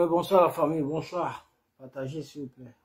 Ouais, bonsoir la famille, bonsoir. Partagez s'il vous plaît.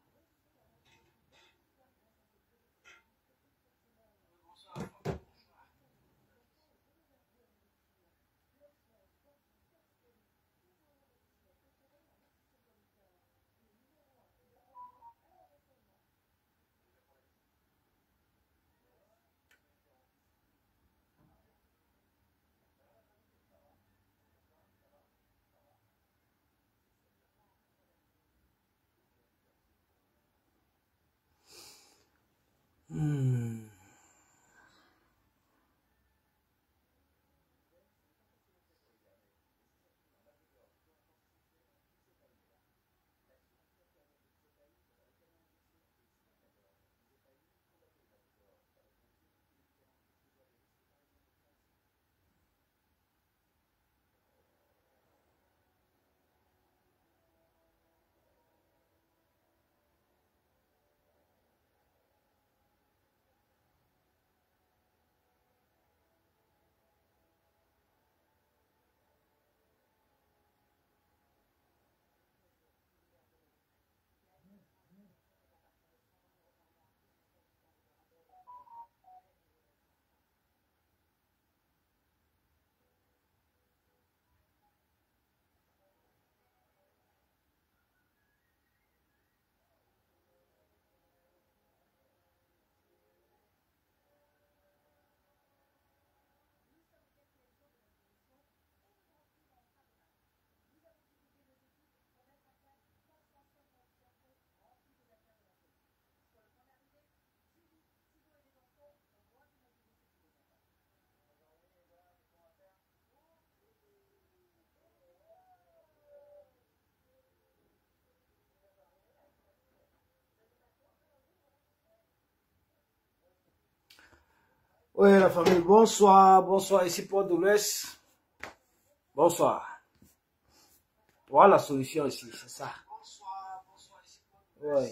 Oui, la famille, bonsoir, bonsoir, ici Port de l'Ouest. Bonsoir. Voilà la solution ici, c'est ça. Oui.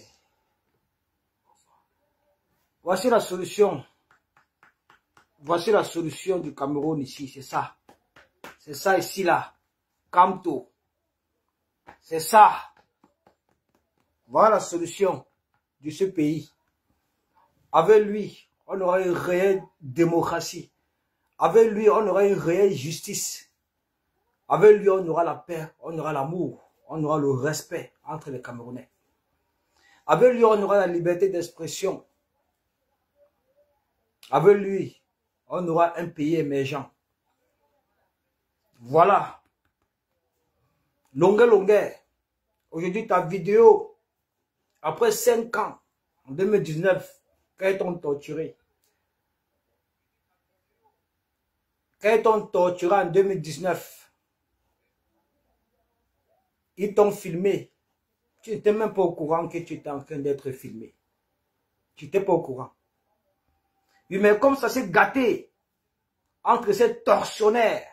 Voici la solution. Voici la solution du Cameroun ici, c'est ça. C'est ça ici, là. Camto. C'est ça. Voilà la solution de ce pays. Avec lui, on aura une réelle démocratie. Avec lui, on aura une réelle justice. Avec lui, on aura la paix, on aura l'amour, on aura le respect entre les Camerounais. Avec lui, on aura la liberté d'expression. Avec lui, on aura un pays émergent. Voilà. Longueur. Aujourd'hui, ta vidéo, après 5 ans, en 2019, quand ils t'ont torturé. Quand ils t'ont torturé en 2019, ils t'ont filmé. Tu n'étais même pas au courant que tu étais en train d'être filmé. Tu n'étais pas au courant. Oui, mais comme ça s'est gâté entre ces tortionnaires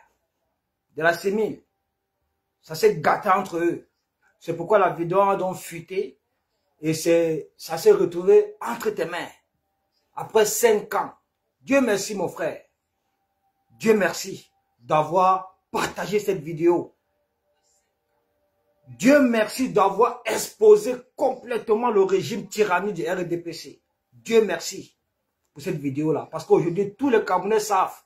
de la sémile, ça s'est gâté entre eux. C'est pourquoi la vidéo a donc fuité et ça s'est retrouvé entre tes mains. Après 5 ans. Dieu merci mon frère. Dieu merci d'avoir partagé cette vidéo. Dieu merci d'avoir exposé complètement le régime tyrannique du RDPC. Dieu merci pour cette vidéo-là. Parce qu'aujourd'hui, tous les Camerounais savent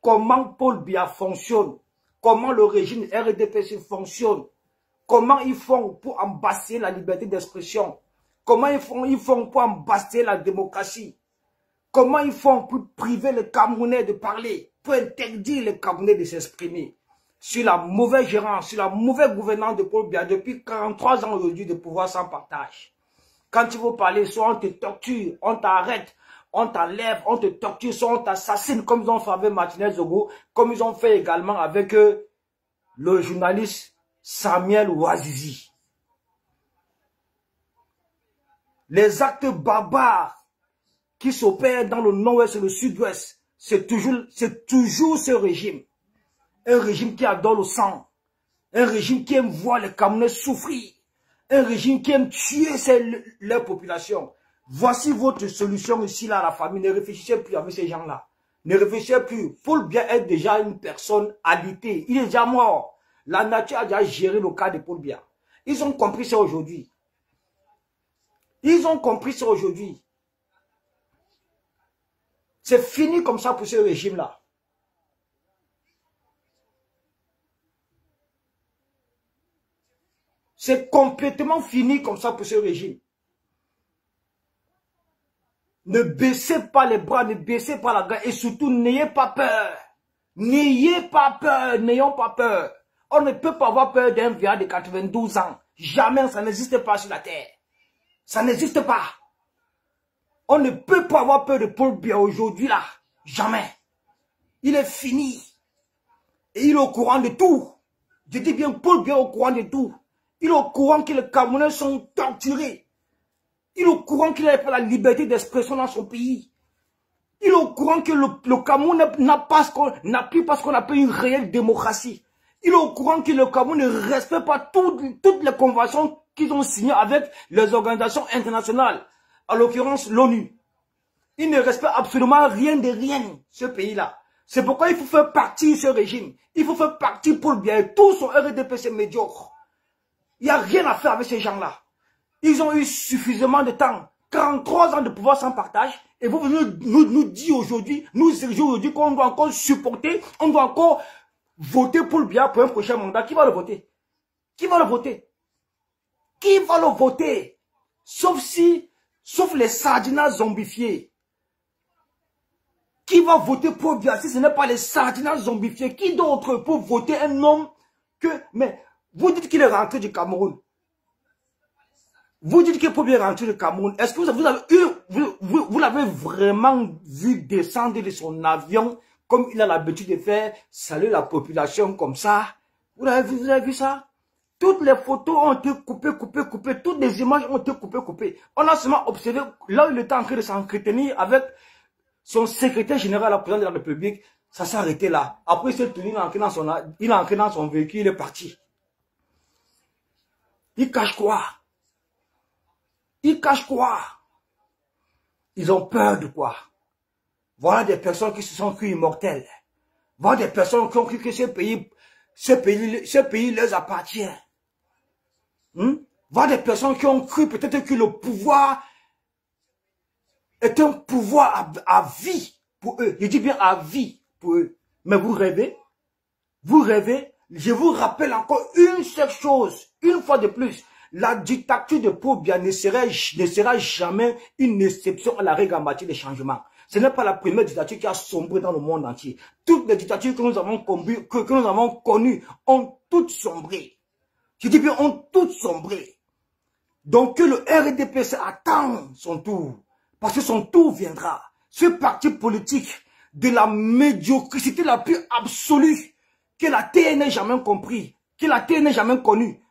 comment Paul Biya fonctionne, comment le régime RDPC fonctionne, comment ils font pour embasser la liberté d'expression, comment ils font pour embasser la démocratie, comment ils font pour priver les Camerounais de parler, pour interdire les Camerounais de s'exprimer sur la mauvaise gérance, sur la mauvaise gouvernance de Paul Biya depuis 43 ans aujourd'hui de pouvoir sans partage. Quand tu veux parler, soit on te torture, on t'arrête, on t'enlève, on te torture, soit on t'assassine comme ils ont fait avec Martinez Zogo, comme ils ont fait également avec le journaliste Samuel Ouazizi. Les actes barbares qui s'opèrent dans le nord-ouest et le sud-ouest, c'est toujours ce régime. Un régime qui adore le sang. Un régime qui aime voir les Camerounais souffrir. Un régime qui aime tuer leur population. Voici votre solution ici, là, la famille. Ne réfléchissez plus avec ces gens-là. Ne réfléchissez plus. Paul Biya est déjà une personne alitée. Il est déjà mort. La nature a déjà géré le cas de Paul Biya. Ils ont compris ça aujourd'hui. Ils ont compris ça aujourd'hui. C'est fini comme ça pour ce régime-là. C'est complètement fini comme ça pour ce régime. Ne baissez pas les bras, ne baissez pas la garde et surtout n'ayez pas peur. N'ayez pas peur, n'ayons pas peur. On ne peut pas avoir peur d'un vieux de 92 ans. Jamais, ça n'existe pas sur la terre. Ça n'existe pas. On ne peut pas avoir peur de Paul Biya aujourd'hui là. Jamais. Il est fini. Et il est au courant de tout. Je dis bien Paul Biya est au courant de tout. Il est au courant que les Camerounais sont torturés. Il est au courant qu'il n'a pas la liberté d'expression dans son pays. Il est au courant que le Cameroun n'a plus parce qu'on appelle une réelle démocratie. Il est au courant que le Cameroun ne respecte pas toutes les conventions qu'ils ont signées avec les organisations internationales, en l'occurrence l'ONU. Il ne respecte absolument rien de rien, ce pays-là. C'est pourquoi il faut faire partie de ce régime. Il faut faire partie pour le bien. Tout son RDPC médiocre. Il n'y a rien à faire avec ces gens-là. Ils ont eu suffisamment de temps. 43 ans de pouvoir sans partage. Et vous venez nous dire aujourd'hui, nous exiger aujourd'hui qu'on doit encore supporter, on doit encore voter pour le bien pour un prochain mandat. Qui va le voter? Qui va le voter? Qui va le voter? Sauf les sardinas zombifiés. Qui va voter pour bien si ce n'est pas les sardinas zombifiés? Qui d'autre peut voter un homme que... Mais vous dites qu'il est rentré du Cameroun. Vous dites qu'il peut bien rentrer du Cameroun. Est-ce que vous l'avez vraiment vu descendre de son avion comme il a l'habitude de faire, saluer la population comme ça? Vous avez vu ça? Toutes les photos ont été coupées. Toutes les images ont été coupées. On a seulement observé là où il était en train de s'entretenir avec son secrétaire général, la présidente de la République. Ça s'est arrêté là. Après, il est entré dans son véhicule, il est parti. Il cache quoi? Ils cachent quoi? Ils ont peur de quoi? Voilà des personnes qui se sont crues immortelles. Voilà des personnes qui ont cru que ce pays leur appartient. Voilà des personnes qui ont cru peut-être que le pouvoir est un pouvoir à vie pour eux. Je dis bien à vie pour eux. Mais vous rêvez? Vous rêvez? Je vous rappelle encore une seule chose, une fois de plus. La dictature de Paul Biya ne sera jamais une exception à la règle en matière de changement. Ce n'est pas la première dictature qui a sombré dans le monde entier. Toutes les dictatures que nous avons connues ont toutes sombré. Je dis bien, ont toutes sombré. Donc que le RDPC attend son tour. Parce que son tour viendra. Ce parti politique de la médiocrité la plus absolue que la terre n'ait jamais compris, que la terre n'ait jamais connue,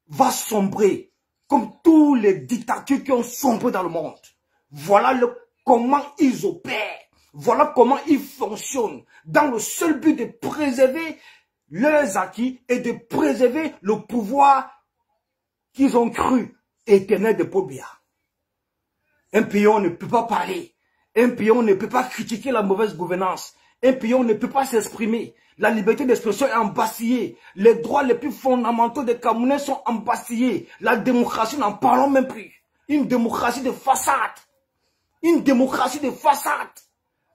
va sombrer comme tous les dictatures qui ont sombré dans le monde. Voilà comment ils opèrent. Voilà comment ils fonctionnent. Dans le seul but de préserver leurs acquis et de préserver le pouvoir qu'ils ont cru éternel de Paul Biya. Un pays, on ne peut pas parler. Un pays, on ne peut pas critiquer la mauvaise gouvernance. Un pays, on ne peut pas s'exprimer. La liberté d'expression est embastillée. Les droits les plus fondamentaux des Camerounais sont embastillés. La démocratie, n'en parlons même plus. Une démocratie de façade. Une démocratie de façade.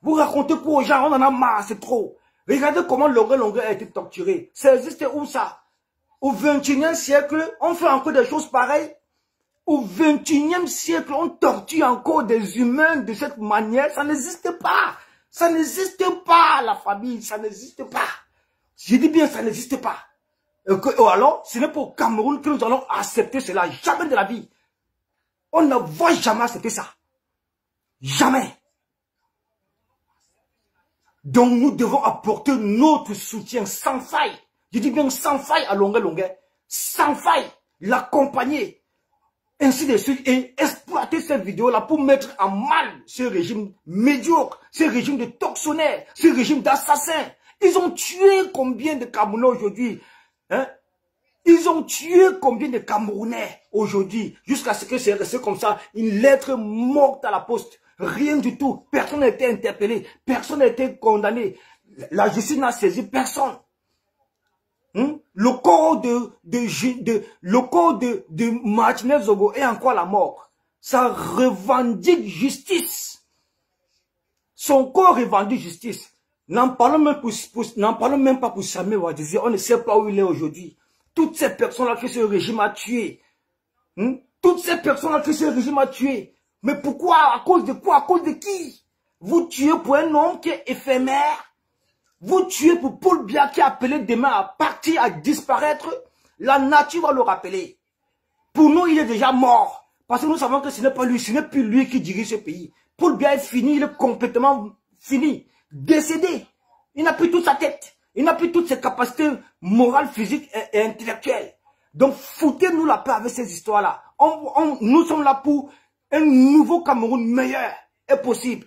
Vous racontez quoi aux gens, on en a marre, c'est trop. Regardez comment Longueuil a été torturé. Ça existe où ça? Au XXIe siècle, on fait encore des choses pareilles. Au XXIe siècle, on torture encore des humains de cette manière. Ça n'existe pas. Ça n'existe pas, la famille. Ça n'existe pas. Je dis bien, ça n'existe pas. Alors, ce n'est pas au Cameroun que nous allons accepter cela. Jamais de la vie. On ne va jamais accepter ça. Jamais. Donc, nous devons apporter notre soutien sans faille. Je dis bien sans faille à Longueuil. Sans faille. L'accompagner. Ainsi de suite, et exploiter cette vidéo-là pour mettre en mal ce régime médiocre, ce régime de toxonnaires, ce régime d'assassins. Ils ont tué combien de Camerounais aujourd'hui? Ils ont tué combien de Camerounais aujourd'hui? Jusqu'à ce que c'est resté comme ça, une lettre morte à la poste. Rien du tout. Personne n'a été interpellé. Personne n'a été condamné. La justice n'a saisi personne. Le corps de Martinez Zogo est encore la mort. Ça revendique justice. Son corps revendique justice. N'en parlons même pas pour Samuel Ouattara. On ne sait pas où il est aujourd'hui. Toutes ces personnes-là que ce régime a tuées. Toutes ces personnes-là que ce régime a tuées. Mais pourquoi? À cause de quoi? À cause de qui? Vous tuez pour un homme qui est éphémère. Vous tuez pour Paul Biya qui est appelé demain à partir, à disparaître. La nature va le rappeler. Pour nous, il est déjà mort. Parce que nous savons que ce n'est pas lui, ce n'est plus lui qui dirige ce pays. Paul Biya est fini, il est complètement fini. Décédé. Il n'a plus toute sa tête. Il n'a plus toutes ses capacités morales, physiques et intellectuelles. Donc, foutez-nous la paix avec ces histoires-là. Nous sommes là pour un nouveau Cameroun meilleur et possible.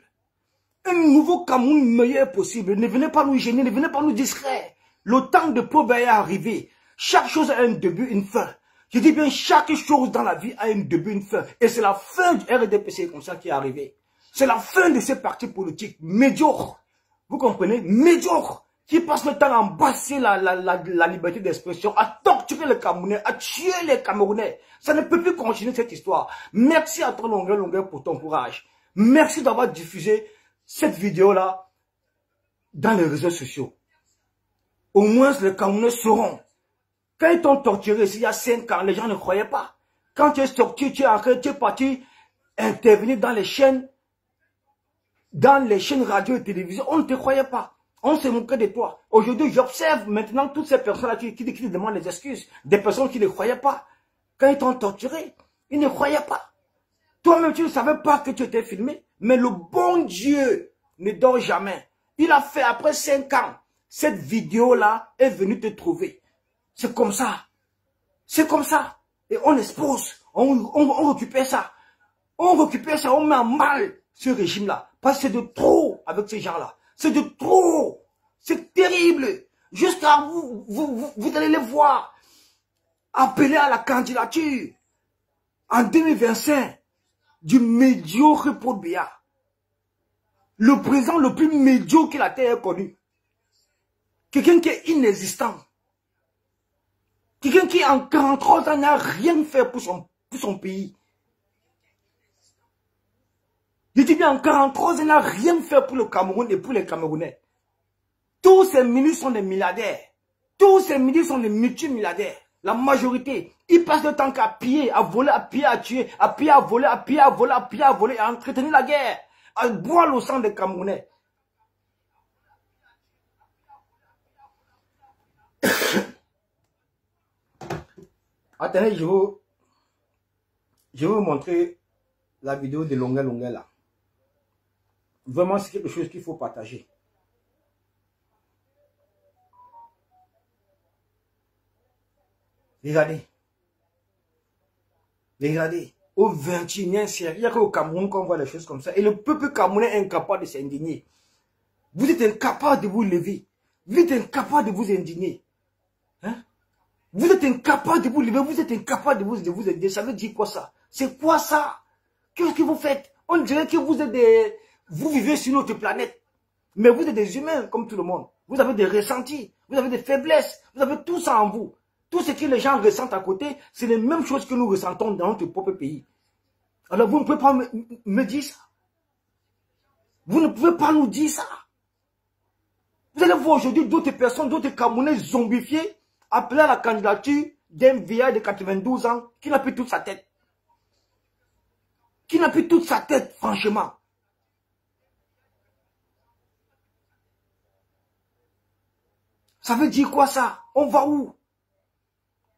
Un nouveau Cameroun meilleur possible. Ne venez pas nous gêner, ne venez pas nous distraire. Le temps de Paul Biya est arrivé. Chaque chose a un début, une fin. Je dis bien, chaque chose dans la vie a un début, une fin. Et c'est la fin du RDPC comme ça qui est arrivé. C'est la fin de ces partis politiques médiocres. Vous comprenez? Médiocres. Qui passent le temps à embasser la liberté d'expression, à torturer les Camerounais, à tuer les Camerounais. Ça ne peut plus continuer cette histoire. Merci à toi, Longueur, pour ton courage. Merci d'avoir diffusé cette vidéo-là dans les réseaux sociaux. Au moins, les Camerounais sauront. Quand ils t'ont torturé il y a 5 ans, les gens ne croyaient pas. Quand tu es sorti, tu es parti intervenir dans les chaînes radio et télévision, on ne te croyait pas. On se moquait de toi. Aujourd'hui, j'observe maintenant toutes ces personnes-là qui demandent des excuses. Des personnes qui ne croyaient pas. Quand ils t'ont torturé, ils ne croyaient pas. Toi-même, tu ne savais pas que tu étais filmé. Mais le bon Dieu ne dort jamais. Il a fait après 5 ans. Cette vidéo-là est venue te trouver. C'est comme ça. C'est comme ça. Et on expose. On récupère ça. On récupère ça. On met en mal ce régime-là. Parce que c'est de trop avec ces gens-là. C'est de trop. C'est terrible. Jusqu'à vous allez les voir appeler à la candidature en 2025 du médiocre Paul Biya. Le président le plus médiocre que la terre ait connu. Quelqu'un qui est inexistant. Quelqu'un qui en 43 ans n'a rien fait pour son pays. Je dis bien en 43 ans, il n'a rien fait pour le Cameroun et pour les Camerounais. Tous ces ministres sont des milliardaires. Tous ces ministres sont des multimilliardaires. La majorité, ils passent le temps qu'à piller, à voler, à piller, à tuer, à piller, à voler, à piller, à voler, à piller, à voler, à entretenir la guerre, à boire le sang des Camerounais. Attendez, je vais vous montrer la vidéo de Longueur là. Vraiment, c'est quelque chose qu'il faut partager. Regardez. Regardez. Au 21e siècle, il n'y a qu'au Cameroun qu'on voit des choses comme ça. Et le peuple camerounais est incapable de s'indigner. Vous êtes incapable de vous lever. Vous êtes incapable de vous indigner. Hein? Vous êtes incapable de vous lever. Vous êtes incapable de vous aider. Ça veut dire quoi ça? C'est quoi ça? Qu'est-ce que vous faites? On dirait que vous êtes des... Vous vivez sur notre planète. Mais vous êtes des humains comme tout le monde. Vous avez des ressentis. Vous avez des faiblesses. Vous avez tout ça en vous. Tout ce que les gens ressentent à côté, c'est les mêmes choses que nous ressentons dans notre propre pays. Alors vous ne pouvez pas me dire ça. Vous ne pouvez pas nous dire ça. Vous allez voir aujourd'hui d'autres personnes, d'autres Camerounais zombifiés, appelés à la candidature d'un vieillard de 92 ans qui n'a plus toute sa tête. Qui n'a plus toute sa tête, franchement. Ça veut dire quoi ça? On va où?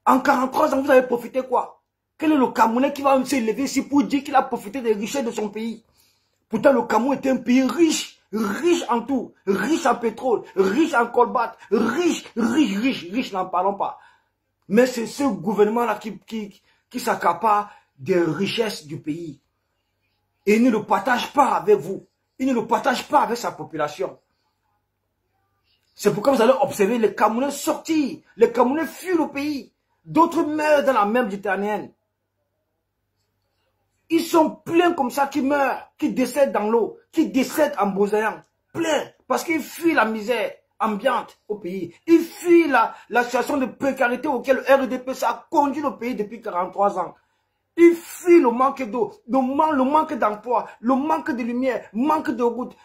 En 43 ans, vous avez profité quoi? Quel est le Camerounais qui va se lever ici pour dire qu'il a profité des richesses de son pays? Pourtant, le Cameroun était un pays riche, riche en tout, riche en pétrole, riche en colbate, riche, n'en parlons pas. Mais c'est ce gouvernement-là qui s'accapare des richesses du pays. Et il ne le partage pas avec vous. Il ne le partage pas avec sa population. C'est pourquoi vous allez observer les Camerounais sortir. Les Camerounais fuient le pays. D'autres meurent dans la mer Méditerranéenne. Ils sont pleins comme ça qui meurent, qui décèdent dans l'eau, qui décèdent en bousaillant. Pleins, parce qu'ils fuient la misère ambiante au pays. Ils fuient la situation de précarité auquel le RDPC a conduit le pays depuis 43 ans. Ils fuient le manque d'eau, le manque d'emploi, le manque de lumière, manque de route,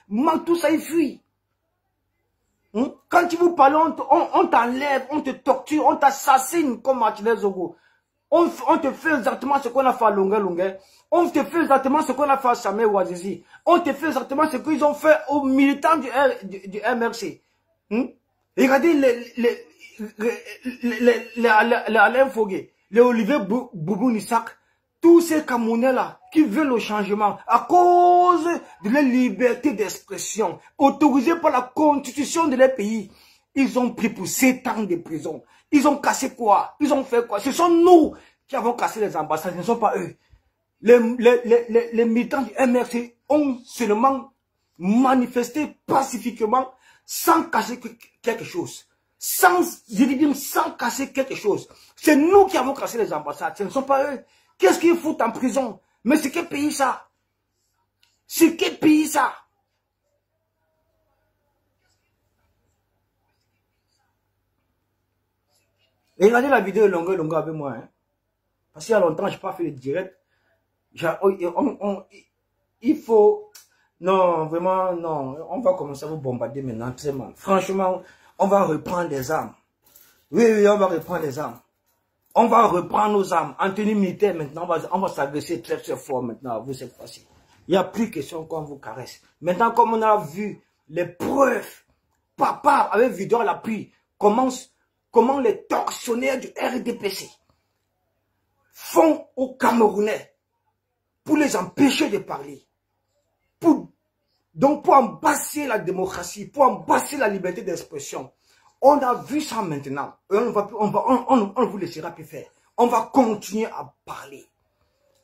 tout ça, ils fuient. Quand tu vous parles, on t'enlève, on te torture, on t'assassine comme Martinez Zogo. On te fait exactement ce qu'on a fait à Longueur. On te fait exactement ce qu'on a fait à Samuel Ouazizi. On te fait exactement ce qu'ils ont fait aux militants du MRC. Regardez les Alain Fogué, les Olivier Boubou Nissak, tous ces Camerounais-là qui veulent le changement à cause de la liberté d'expression autorisée par la constitution de leur pays. Ils ont pris pour 7 ans de prison. Ils ont cassé quoi? Ils ont fait quoi? Ce sont nous qui avons cassé les ambassades, ce ne sont pas eux. Les militants du MRC ont seulement manifesté pacifiquement sans casser quelque chose. Je dis bien sans casser quelque chose. C'est nous qui avons cassé les ambassades, ce ne sont pas eux. Qu'est-ce qu'ils foutent en prison? Mais c'est quel pays ça? C'est quel pays ça? Et regardez la vidéo longueur avec moi. Hein. Parce qu'il y a longtemps, je n'ai pas fait le direct. Il faut... Non, vraiment, non. On va commencer à vous bombarder maintenant, très mal. Franchement, on va reprendre les armes. Oui, on va reprendre les armes. On va reprendre nos armes. En tenue militaire, maintenant, on va s'agresser très fort maintenant à vous cette fois-ci. Il n'y a plus question qu'on vous caresse. Maintenant, comme on a vu les preuves, papa, avec vidéo à l'appui, comment les tortionnaires du RDPC font aux Camerounais pour les empêcher de parler. Donc pour embasser la démocratie, pour embasser la liberté d'expression. On a vu ça maintenant. Et on ne vous laissera plus faire. On va continuer à parler.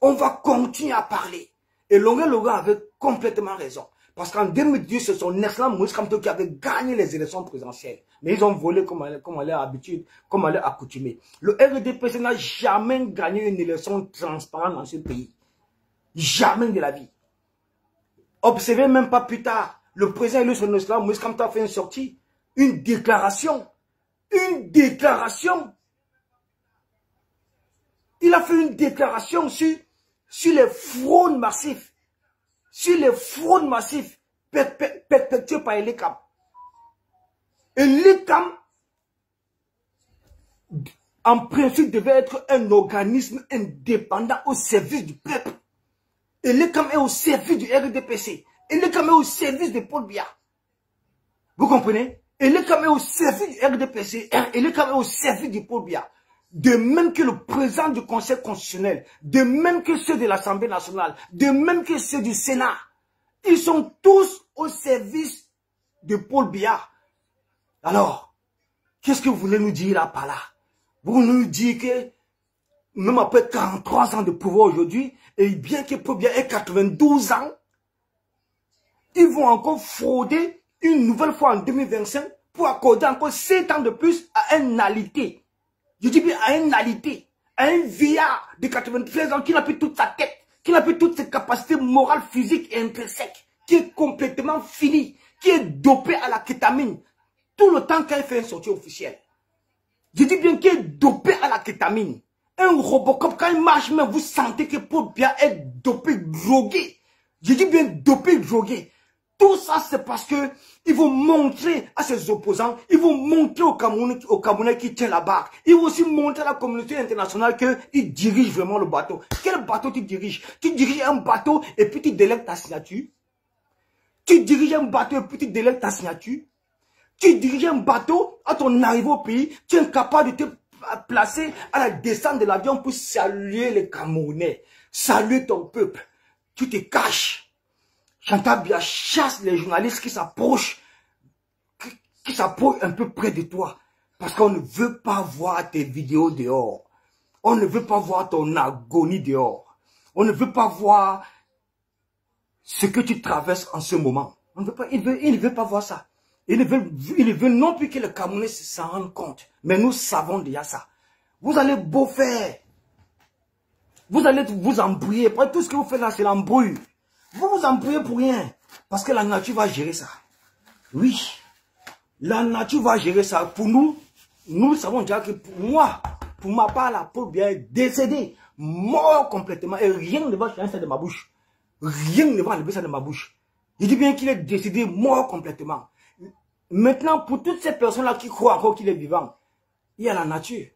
On va continuer à parler. Et Longueur avait complètement raison. Parce qu'en 2010, c'est son excellent Moïse Kamto qui avait gagné les élections présidentielles. Mais ils ont volé comme à leur habitude, comme à leur accoutumée. Le RDPC n'a jamais gagné une élection transparente dans ce pays. Jamais de la vie. Observez même pas plus tard. Le président élu son excellent Moïse Kamto a fait une sortie. Une déclaration. Une déclaration. Il a fait une déclaration sur les fraudes massives. Sur les fraudes massives perpétuées par l'ECAM. Et l'ECAM, en principe, devait être un organisme indépendant au service du peuple. Et l'ECAM est au service du RDPC. Et l'ECAM est au service de Paul Biya. Vous comprenez? Et l'ECAM est au service du RDPC. Et l'ECAM est au service du Paul Biya. De même que le président du Conseil constitutionnel, de même que ceux de l'Assemblée nationale, de même que ceux du Sénat, ils sont tous au service de Paul Biya. Alors, qu'est-ce que vous voulez nous dire là par là? Vous voulez nous dire que, même après 43 ans de pouvoir aujourd'hui, et bien que Paul Biya ait 92 ans, ils vont encore frauder une nouvelle fois en 2025 pour accorder encore 7 ans de plus à un alité. Je dis bien à un alité, à un vieillard de 93 ans qui n'a plus toute sa tête, qui n'a plus toutes ses capacités morales, physiques et intrinsèques, qui est complètement fini, qui est dopé à la kétamine, tout le temps qu'il fait une sortie officielle. Je dis bien qu'il est dopé à la kétamine. Un Robocop, quand il marche, même vous sentez que Paul Biya est dopé, drogué. Je dis bien dopé, drogué. Tout ça, c'est parce que ils vont montrer à ses opposants, ils vont montrer aux Camerounais qui tient la barre. Ils vont aussi montrer à la communauté internationale qu'ils dirigent vraiment le bateau. Quel bateau tu diriges? Tu diriges un bateau et puis tu délègues ta signature. Tu diriges un bateau et puis tu délègues ta signature. Tu diriges un bateau, à ton arrivée au pays, tu es incapable de te placer à la descente de l'avion pour saluer les Camerounais, saluer ton peuple. Tu te caches. Chantal Biya chasse les journalistes qui s'approchent un peu près de toi. Parce qu'on ne veut pas voir tes vidéos dehors. On ne veut pas voir ton agonie dehors. On ne veut pas voir ce que tu traverses en ce moment. On ne veut pas, il ne veut pas voir ça. Il ne veut non plus que le Camerounais s'en rende compte. Mais nous savons déjà ça. Vous allez beau faire. Vous allez vous embrouiller. Tout ce que vous faites là, c'est l'embrouille. Vous vous embrouillez pour rien. Parce que la nature va gérer ça. Oui. La nature va gérer ça. Pour nous, nous savons déjà que pour moi, pour ma part, la Paul Biya est décédé, mort complètement. Et rien ne va changer ça de ma bouche. Rien ne va enlever ça de ma bouche. Je dis bien qu'il est décédé, mort complètement. Maintenant, pour toutes ces personnes-là qui croient encore qu'il est vivant, il y a la nature.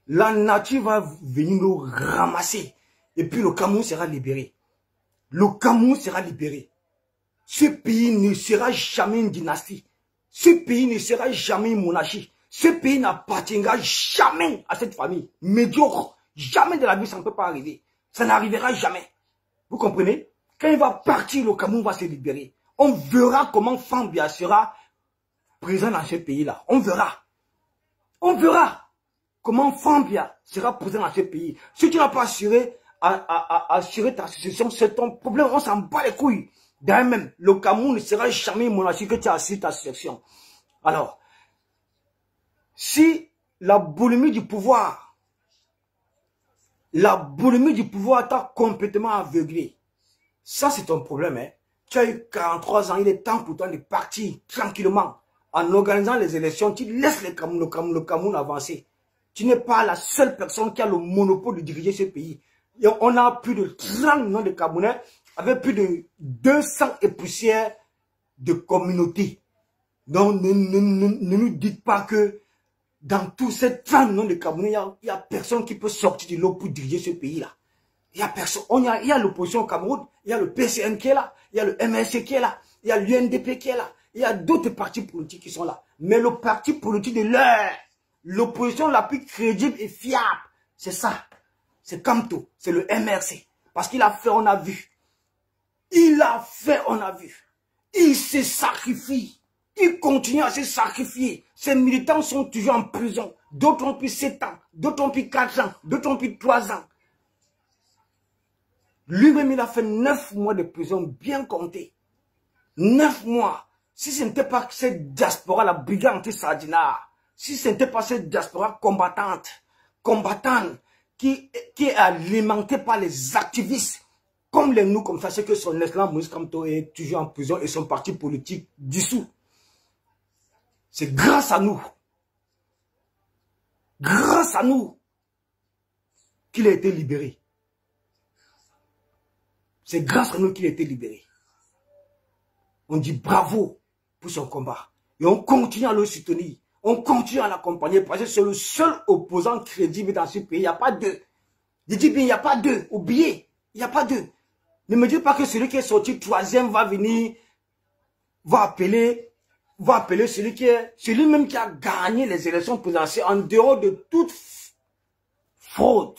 La nature va venir nous ramasser. Et puis le Cameroun sera libéré. Le Cameroun sera libéré. Ce pays ne sera jamais une dynastie. Ce pays ne sera jamais une monarchie. Ce pays n'appartiendra jamais à cette famille médiocre. Jamais de la vie, ça ne peut pas arriver. Ça n'arrivera jamais. Vous comprenez? Quand il va partir, le Cameroun va se libérer. On verra comment Fambia sera présent dans ce pays-là. On verra. On verra comment Fambia sera présent dans ce pays. Si tu n'as pas assuré ta succession, c'est ton problème. On s'en bat les couilles. D'ailleurs même, le Cameroun ne sera jamais une monarchie que tu as assuré ta succession. Alors, si la boulimie du pouvoir t'a complètement aveuglé, ça c'est ton problème. Hein. Tu as eu 43 ans, il est temps pour toi de partir tranquillement. En organisant les élections, tu laisses le Cameroun avancer. Tu n'es pas la seule personne qui a le monopole de diriger ce pays. Et on a plus de 30 millions de Camerounais avec plus de 200 et poussières de communautés. Donc ne nous dites pas que dans tous ces 30 millions de Camerounais, il n'y a personne qui peut sortir de l'eau pour diriger ce pays-là. Il y a personne. Il y a l'opposition au Cameroun, il y a le PCN qui est là, il y a le MRC qui est là, il y a l'UNDP qui est là, il y a d'autres partis politiques qui sont là. Mais le parti politique de l'heure, l'opposition la plus crédible et fiable, c'est ça. C'est Kamto, c'est le MRC. Parce qu'il a fait, on a vu. Il a fait, on a vu. Il se sacrifie. Il continue à se sacrifier. Ses militants sont toujours en prison. D'autres ont pris 7 ans, d'autres ont pris 4 ans, d'autres ont pris 3 ans. Lui-même, il a fait 9 mois de prison bien compté. 9 mois. Si ce n'était pas cette diaspora, la brigade anti-Sardinard, si ce n'était pas cette diaspora combattante, qui est alimentée par les activistes, comme les nous, comme ça, c'est que son excellence Moïse Kamto est toujours en prison et son parti politique dissous. C'est grâce à nous qu'il a été libéré. C'est grâce à nous qu'il a été libéré. On dit bravo pour son combat. Et on continue à le soutenir. On continue à l'accompagner parce que c'est le seul opposant crédible dans ce pays. Il n'y a pas deux. Je dis bien, il n'y a pas deux. Oubliez, il n'y a pas deux. Ne me dites pas que celui qui est sorti troisième va venir, va appeler celui-même qui a gagné les élections présidentielles en dehors de toute fraude.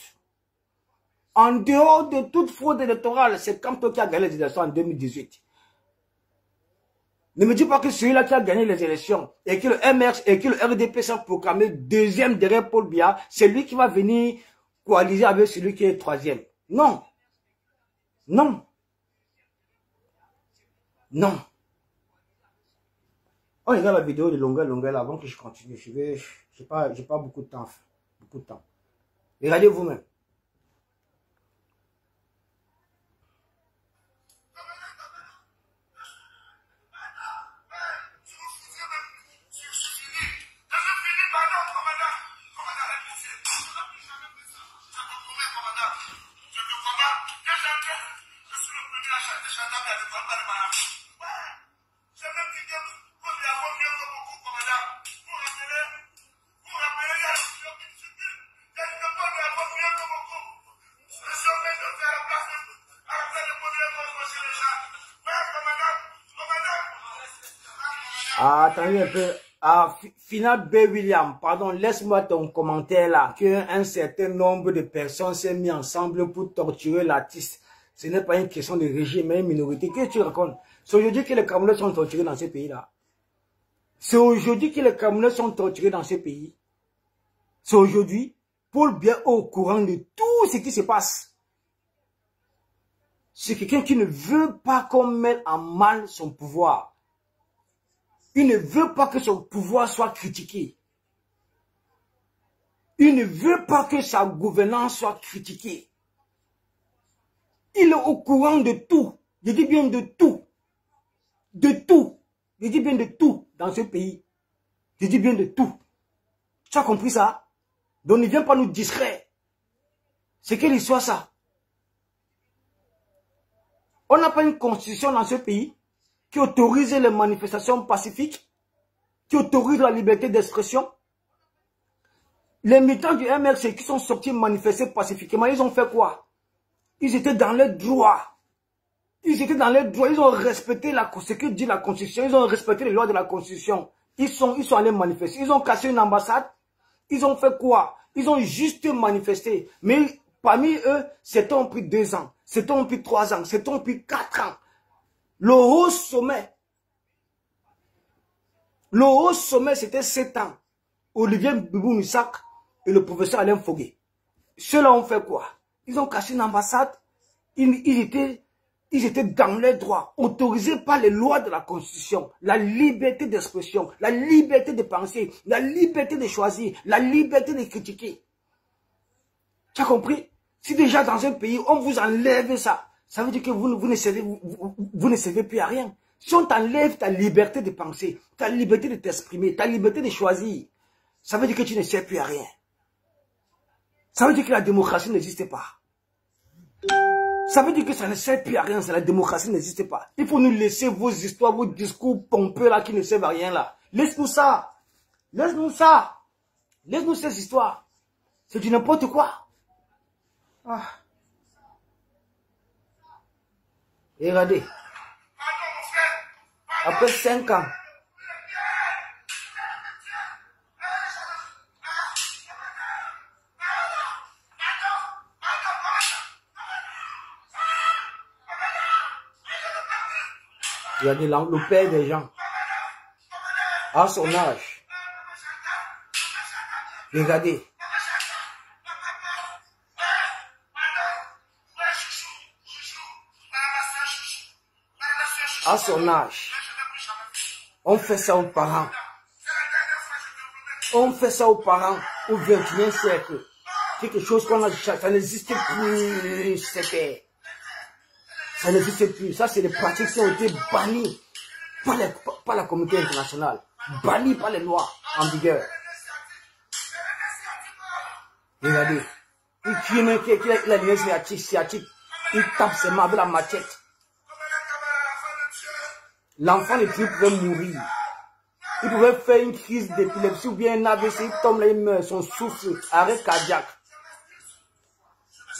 En dehors de toute fraude électorale, c'est Kamto qui a gagné les élections en 2018. Ne me dis pas que celui-là qui a gagné les élections et que le MRC et que le RDP s'est proclamé deuxième derrière Paul Biya, c'est lui qui va venir coaliser avec celui qui est troisième. Non. Non. Non. On regarde la vidéo de longueur avant que je continue. J'ai pas beaucoup de temps. Regardez vous-même. Attendez un peu. Final B. William, pardon, laisse-moi ton commentaire là, qu'un certain nombre de personnes s'est mis ensemble pour torturer l'artiste. Ce n'est pas une question de régime, mais une minorité. Qu'est-ce que tu racontes? C'est aujourd'hui que les Camerounais sont torturés dans ce pays-là. C'est aujourd'hui que les Camerounais sont torturés dans ce pays. C'est aujourd'hui. Paul Biya est au courant de tout ce qui se passe. C'est quelqu'un qui ne veut pas qu'on mette en mal son pouvoir. Il ne veut pas que son pouvoir soit critiqué. Il ne veut pas que sa gouvernance soit critiquée. Il est au courant de tout. Je dis bien de tout. De tout. Je dis bien de tout dans ce pays. Je dis bien de tout. Tu as compris ça? Donc ne viens pas nous distraire. C'est quelle histoire ça? On n'a pas une constitution dans ce pays qui autorise les manifestations pacifiques, qui autorise la liberté d'expression. Les militants du MRC qui sont sortis manifester pacifiquement, ils ont fait quoi? Ils étaient dans les droits. Ils étaient dans les droits, ils ont respecté ce que dit la Constitution, ils ont respecté les lois de la Constitution. Ils sont allés manifester, ils ont cassé une ambassade. Ils ont fait quoi? Ils ont juste manifesté. Mais parmi eux, certains ont pris 2 ans, certains ont pris 3 ans, certains ont pris 4 ans. Le haut sommet, c'était 7 ans. Olivier Bibounissak et le professeur Alain Fogué. Ceux-là ont fait quoi? Ils ont cassé une ambassade. Ils étaient dans les droits, autorisés par les lois de la Constitution. La liberté d'expression, la liberté de penser, la liberté de choisir, la liberté de critiquer. Tu as compris? Si déjà dans un pays, on vous enlève ça, ça veut dire que vous ne servez plus à rien. Si on t'enlève ta liberté de penser, ta liberté de t'exprimer, ta liberté de choisir, ça veut dire que tu ne sers plus à rien. Ça veut dire que la démocratie n'existe pas. Ça veut dire que ça ne sert plus à rien, la démocratie n'existe pas. Il faut nous laisser vos histoires, vos discours pompeux là qui ne servent à rien là. Laisse-nous ça. Laisse-nous ça. Laisse-nous ces histoires. C'est du n'importe quoi. Ah. Et regardez. Après 5 ans. Regardez le père des gens. À son âge. Regardez. À son âge. On fait ça aux parents. On fait ça aux parents au XXIe siècle. Quelque chose qu'on a, ça n'existe plus, c'était. Ça n'existe plus. Ça, c'est des pratiques qui ont été bannies par la communauté internationale. Bannies par les lois en vigueur. Regardez. Il tue même qu'il a ligne sciatique. Il tape ses mains avec la machette. L'enfant ne pouvait mourir. Il pouvait faire une crise d'épilepsie ou bien un AVC. Il tombe là, il meurt. Son souffle, arrêt cardiaque.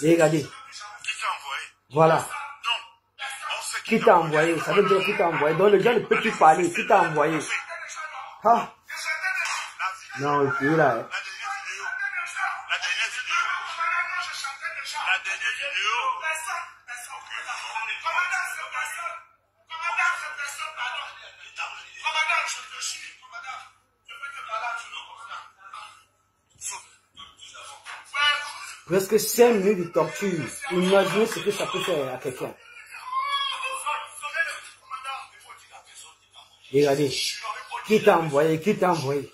Et regardez. Voilà. Qui t'a envoyé? Ça veut dire qui t'a envoyé. Donc le gars ne peut plus parler. Qui t'a envoyé? Ah. Non, il est là. Hein. Presque 5 minutes de torture. Imaginez ce que ça peut faire à quelqu'un. Regardez, qui t'a envoyé, qui t'a envoyé.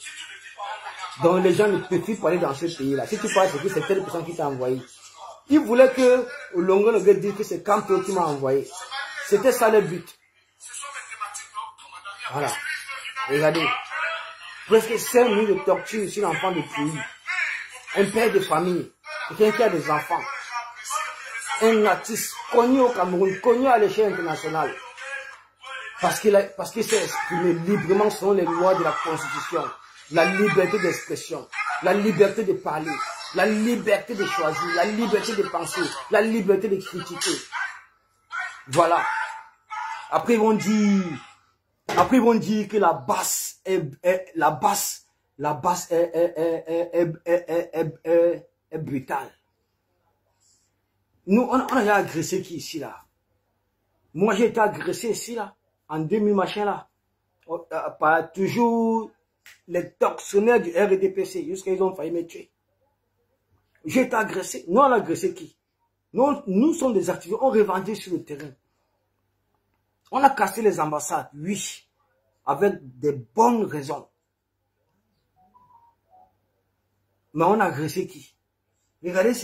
Donc les gens ne peuvent plus parler dans ce pays-là. Si tu parles, c'est que c'est telle personne qui t'a envoyé. Ils voulaient que Longo le gars dise que c'est Campo qui m'a envoyé. C'était ça le but. Voilà. Regardez. Presque 5 minutes de torture sur l'enfant de pays. Un père de famille. Quelqu'un qui a des enfants. Un artiste connu au Cameroun, connu à l'échelle internationale. Parce qu'il s'est exprimé librement selon les lois de la Constitution. La liberté d'expression, la liberté de parler, la liberté de choisir, la liberté de penser, la liberté de critiquer. Voilà. Après ils vont dire que la basse est brutale. Nous, on a agressé qui ici là? Moi j'ai été agressé ici là. En 2000 machin là, par toujours les tortionnaires du RDPC, jusqu'à ils ont failli me tuer. J'ai été agressé. Nous, on a agressé qui? Nous sommes des activistes, on revendique sur le terrain. On a cassé les ambassades, oui, avec des bonnes raisons. Mais on a agressé qui? Regardez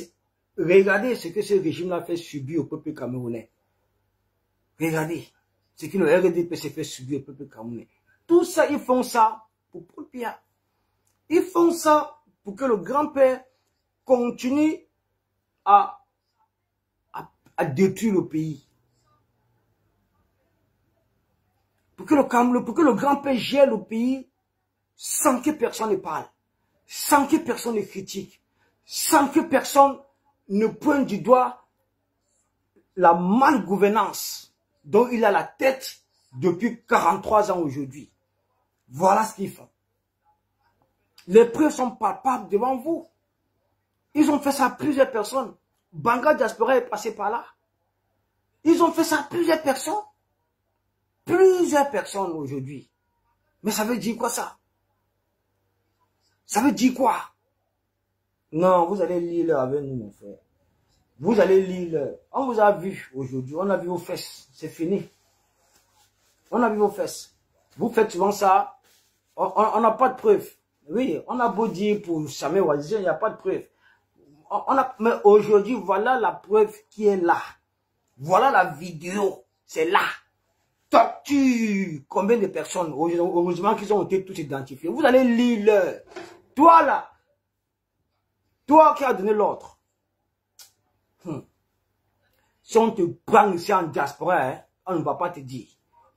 ce que ce régime-là fait subir au peuple camerounais. Regardez ce que le RDPC fait subir au peuple camerounais. Tout ça, ils font ça pour Paul Biya. Ils font ça pour que le grand-père continue à détruire le pays. Pour que le grand-père gère le pays sans que personne ne parle, sans que personne ne critique, sans que personne ne pointe du doigt la malgouvernance dont il a la tête depuis 43 ans aujourd'hui. Voilà ce qu'ils font. Les preuves sont palpables devant vous. Ils ont fait ça à plusieurs personnes. Banga Diaspora est passé par là. Ils ont fait ça à plusieurs personnes. Plusieurs personnes aujourd'hui. Mais ça veut dire quoi ça? Ça veut dire quoi? Non, vous allez lire avec nous, mon frère. Vous allez lire. On vous a vu aujourd'hui. On a vu vos fesses. C'est fini. On a vu vos fesses. Vous faites souvent ça. On n'a pas de preuves. Oui, on a beau dire pour Samuel Wazir, il n'y a pas de preuves. Mais aujourd'hui, voilà la preuve qui est là. Voilà la vidéo. C'est là. Torture. Combien de personnes? Heureusement qu'ils ont été tous identifiés. Vous allez lire. Toi là. Toi qui as donné l'ordre. Si on te prend ici en diaspora, hein, on ne va pas te dire.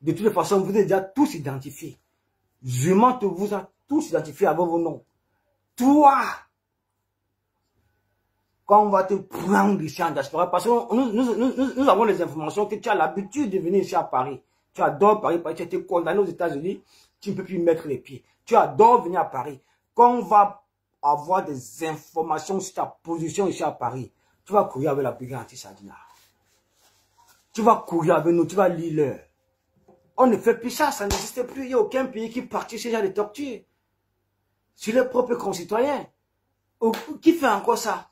De toutes les façons, vous êtes déjà tous identifiés. Vraiment, vous a tous identifiés avec vos noms. Toi, quand on va te prendre ici en diaspora, parce que nous avons les informations que tu as l'habitude de venir ici à Paris. Tu adores Paris, parce que tu as été condamné aux États-Unis, tu ne peux plus mettre les pieds. Tu adores venir à Paris. Quand on va avoir des informations sur ta position ici à Paris, tu vas courir avec la brigade anti-Sadina. Tu vas courir avec nous, tu vas lire l'heure. On ne fait plus ça, ça n'existe plus. Il n'y a aucun pays qui pratique ce genre de torture. Sur les propres concitoyens. Qui fait encore ça?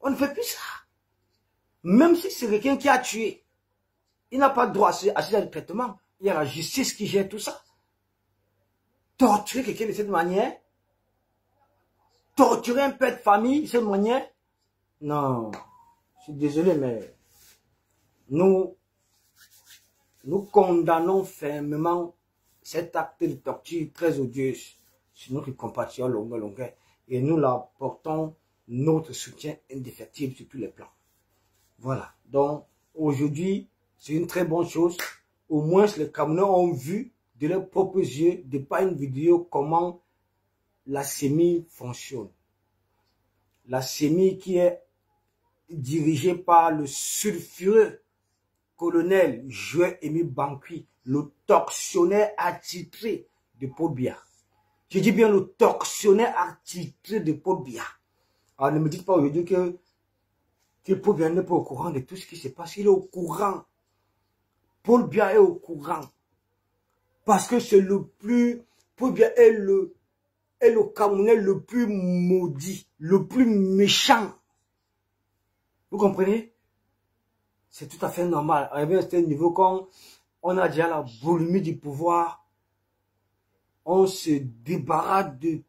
On ne fait plus ça. Même si c'est quelqu'un qui a tué, il n'a pas de droit à ce genre de traitement. Il y a la justice qui gère tout ça. Torturer quelqu'un de cette manière, torturer un père de famille de cette manière, non, je suis désolé, mais nous condamnons fermement cet acte de torture très odieux sur notre compatriote longueur. Et nous leur portons notre soutien indéfectible sur tous les plans. Voilà. Donc, aujourd'hui, c'est une très bonne chose. Au moins, les Camerounais ont vu de leurs propres yeux, de par une vidéo, comment la CEMI fonctionne. La CEMI qui est dirigée par le sulfureux colonel Joël Émile Bankui, le tortionnaire attitré de Paul Biya. Je dis bien le tortionnaire attitré de Paul Biya. Alors ne me dites pas aujourd'hui que Paul Biya n'est pas au courant de tout ce qui se passe. Il est au courant. Paul Biya est au courant. Parce que c'est le plus... Paul Biya est le Camerounais le plus maudit, le plus méchant. Vous comprenez? C'est tout à fait normal. Arrivé à ce niveau, quand on a déjà la boulimie du pouvoir, on se débarrasse de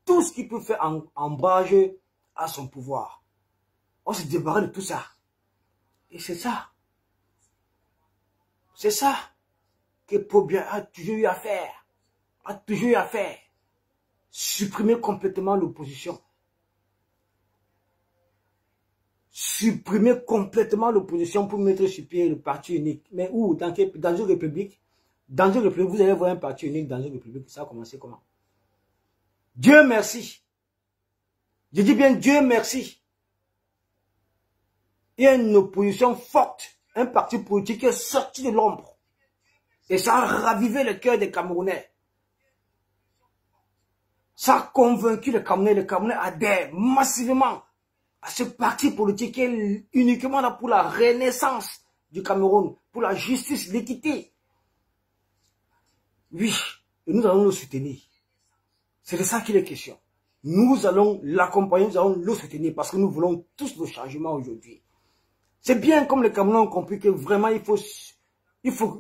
tout ce qui peut faire ombrage à son pouvoir. On se débarrasse de tout ça. Et c'est ça. C'est ça que Paul Biya a toujours eu à faire. A toujours eu à faire. Supprimer complètement l'opposition. Supprimer complètement l'opposition pour mettre sur pied le parti unique. Mais où? Dans une république? Dans une république, vous allez voir un parti unique dans une république. Ça a commencé comment? Dieu merci. Je dis bien Dieu merci. Il y a une opposition forte. Un parti politique qui est sorti de l'ombre. Et ça a ravivé le cœur des Camerounais. Ça a convaincu les Camerounais. Les Camerounais adhèrent massivement à ce parti politique qui est uniquement là pour la renaissance du Cameroun, pour la justice, l'équité. Oui, et nous allons le soutenir. C'est de ça qu'il est question. Nous allons l'accompagner, nous allons le soutenir parce que nous voulons tous le changement aujourd'hui. C'est bien comme les Camerounais ont compris que vraiment il faut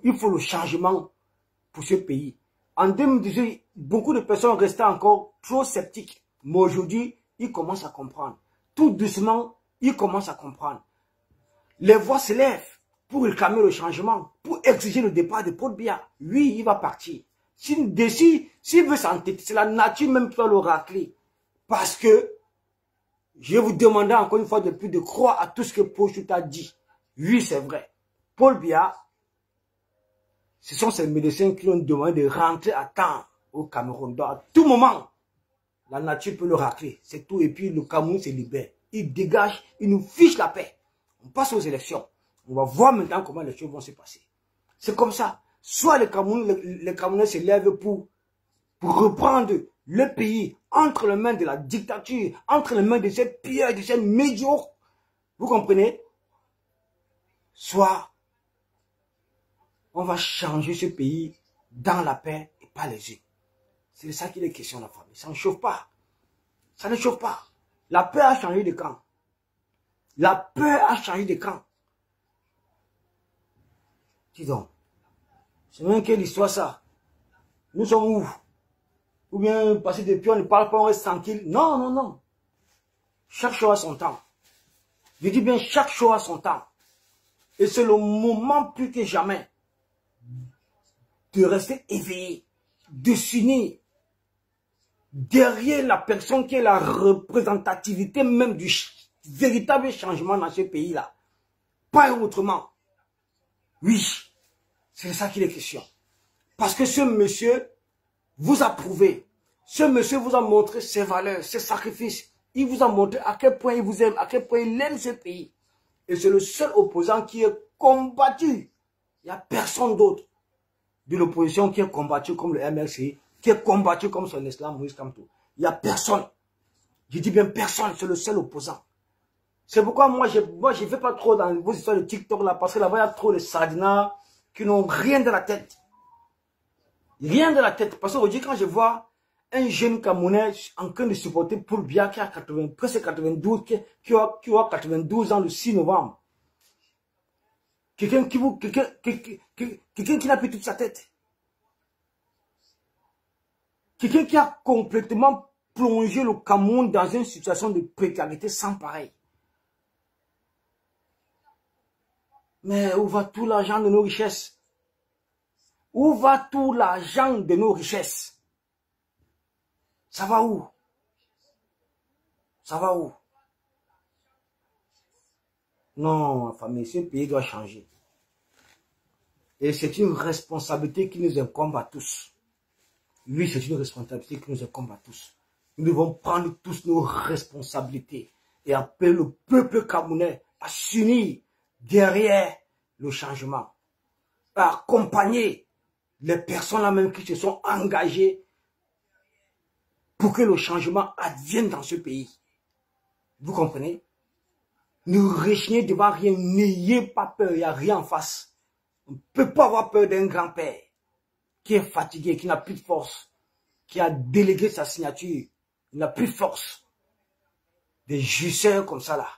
le changement pour ce pays. En 2018, beaucoup de personnes restaient encore trop sceptiques. Mais aujourd'hui, ils commencent à comprendre. Tout doucement, ils commencent à comprendre. Les voix se lèvent pour réclamer le changement, pour exiger le départ de Paul Biya. Oui, il va partir. S'il veut s'entêter, c'est la nature même qui va le racler. Parce que, je vais vous demander encore une fois de plus de croire à tout ce que Paul Chouta a dit. Oui, c'est vrai. Paul Biya, ce sont ces médecins qui ont demandé de rentrer à temps au Cameroun. Donc, à tout moment, la nature peut le racler. C'est tout. Et puis, le Cameroun se libère. Il dégage, il nous fiche la paix. On passe aux élections. On va voir maintenant comment les choses vont se passer. C'est comme ça. Soit les Camerounais se lèvent pour reprendre le pays entre les mains de la dictature, entre les mains de ces pierres, de ces médiocres. Vous comprenez? Soit on va changer ce pays dans la paix et pas les yeux. C'est de ça qu'il est question, la famille. Ça ne chauffe pas. Ça ne chauffe pas. La peur a changé de camp. La peur a changé de camp. Dis donc. C'est même quelle histoire ça? Nous sommes où? Ou bien parce que depuis on ne parle pas, on reste tranquille. Non, non, non. Chaque chose a son temps. Je dis bien chaque chose a son temps. Et c'est le moment plus que jamais de rester éveillé, de s'unir derrière la personne qui est la représentativité même du véritable changement dans ce pays-là. Pas autrement. Oui, c'est de ça qu'il est question. Parce que ce monsieur vous a prouvé, ce monsieur vous a montré ses valeurs, ses sacrifices. Il vous a montré à quel point il vous aime, à quel point il aime ce pays. Et c'est le seul opposant qui est combattu. Il n'y a personne d'autre de l'opposition qui est combattu comme le MLC, qui est combattu comme son islam, Moïse Kamto. Il n'y a personne. Je dis bien personne, c'est le seul opposant. C'est pourquoi moi, je ne vais pas trop dans vos histoires de TikTok là, parce que là-bas, il y a trop de sardinats qui n'ont rien de la tête. Rien de la tête. Parce qu'aujourd'hui, quand je vois un jeune Camerounais en train de supporter Paul Biya qui a presque 92, qui a 92 ans le 6 novembre. Quelqu'un qui n'a plus toute sa tête. Quelqu'un qui a complètement plongé le Cameroun dans une situation de précarité sans pareil. Mais où va tout l'argent de nos richesses? Où va tout l'argent de nos richesses? Ça va où? Ça va où? Non, ma famille, ce pays doit changer. Et c'est une responsabilité qui nous incombe à tous. Oui, c'est une responsabilité qui nous incombe à tous. Nous devons prendre tous nos responsabilités et appeler le peuple camerounais à s'unir derrière le changement. À accompagner les personnes là même qui se sont engagées pour que le changement advienne dans ce pays. Vous comprenez? Ne rechignez devant rien, n'ayez pas peur, il n'y a rien en face. On ne peut pas avoir peur d'un grand-père qui est fatigué, qui n'a plus de force, qui a délégué sa signature, il n'a plus de force. Des jusseurs comme ça là.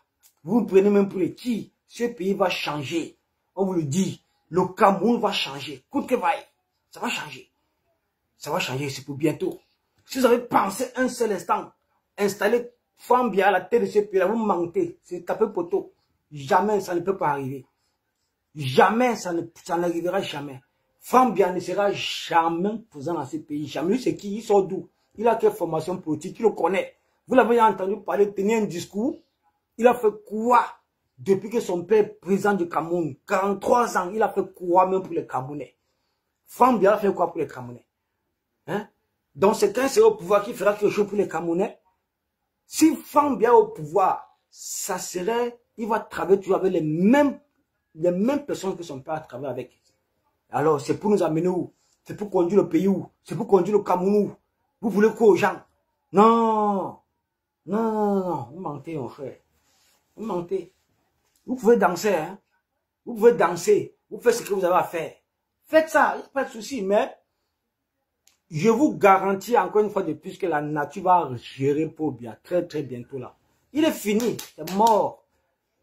Vous prenez même pour les qui, ce pays va changer. On vous le dit, le Cameroun va changer. Coûte que vaille, ça va changer. Ça va changer, c'est pour bientôt. Si vous avez pensé un seul instant, installer Femme Biya à la tête de ce pays-là, vous mentez, c'est taper poteau. Jamais ça ne peut pas arriver. Jamais ça n'arrivera jamais. Femme Biya ne sera jamais présent dans ce pays. Jamais. Lui, c'est qui? Il sort d'où? Il a quelle formation politique? Il le connaît. Vous l'avez entendu parler, tenir un discours. Il a fait quoi depuis que son père est président du Cameroun? 43 ans, il a fait quoi même pour les Camerounais? Femme Biya a fait quoi pour les Camerounais? Hein? Donc c'est quand c'est au pouvoir qui fera quelque chose pour les Camerounais. Si Femme Biya au pouvoir, ça serait, il va travailler toujours avec les mêmes personnes que son père a travaillé avec. Alors, c'est pour nous amener où? C'est pour conduire le pays où? C'est pour conduire le Cameroun où? Vous voulez quoi aux gens? Non, non, non, non, vous mentez, mon frère. Vous mentez. Vous pouvez danser, hein? Vous pouvez danser. Vous faites ce que vous avez à faire. Faites ça, il n'y a pas de souci, mais je vous garantis encore une fois de plus que la nature va gérer Paul Biya très très bientôt là. Il est fini, il est mort.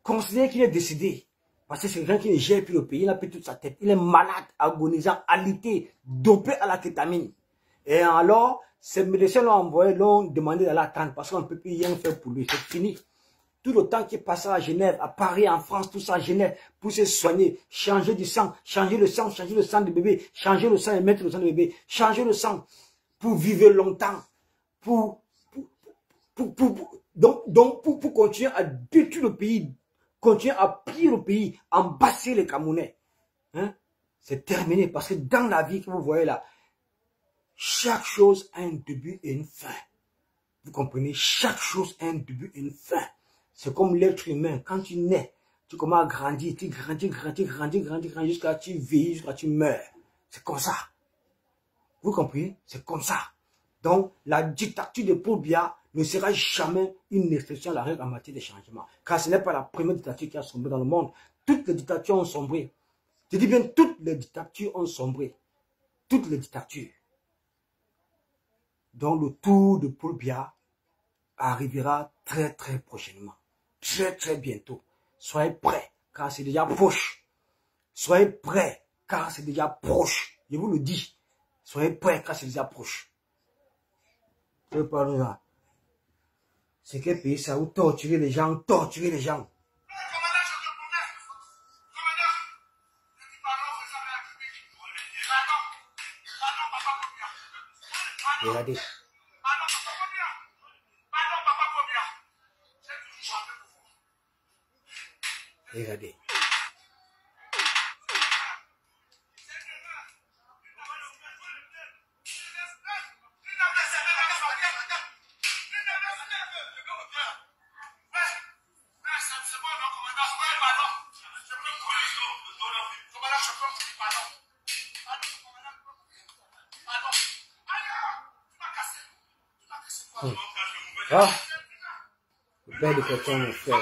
Considérez qu'il est décédé. Parce que c'est quelqu'un qui ne gère plus le pays, il n'a plus toute sa tête. Il est malade, agonisant, alité, dopé à la kétamine. Et alors, ces médecins l'ont envoyé, l'ont demandé d'aller attendre parce qu'on ne peut plus rien faire pour lui. C'est fini. tout le temps qui est passé à Genève, à Paris, en France, tout ça à Genève, pour se soigner, changer du sang, changer le sang de bébé, changer le sang et mettre le sang de bébé, changer le sang pour vivre longtemps, pour continuer à détruire le pays, continuer à piller le pays, embasser les Camerounais. Hein? C'est terminé parce que dans la vie que vous voyez là, chaque chose a un début et une fin. Vous comprenez? Chaque chose a un début et une fin. C'est comme l'être humain. Quand tu nais, tu commences à grandir, tu grandis jusqu'à tu vieillis, jusqu'à tu meurs. C'est comme ça. Vous comprenez? C'est comme ça. Donc, la dictature de Paul Biya ne sera jamais une exception à la règle en matière de changement. Car ce n'est pas la première dictature qui a sombré dans le monde. Toutes les dictatures ont sombré. Je dis bien, toutes les dictatures ont sombré. Toutes les dictatures. Donc, le tour de Paul Biya arrivera très très prochainement. Très très bientôt. Soyez prêts, car c'est déjà proche. Soyez prêts, car c'est déjà proche. Je vous le dis. Soyez prêts, car c'est déjà proche. Je parle là. C'est quel pays ça où torturer les gens, torturer les gens. Regardez. Regardez. Ah, belle de question, mon frère.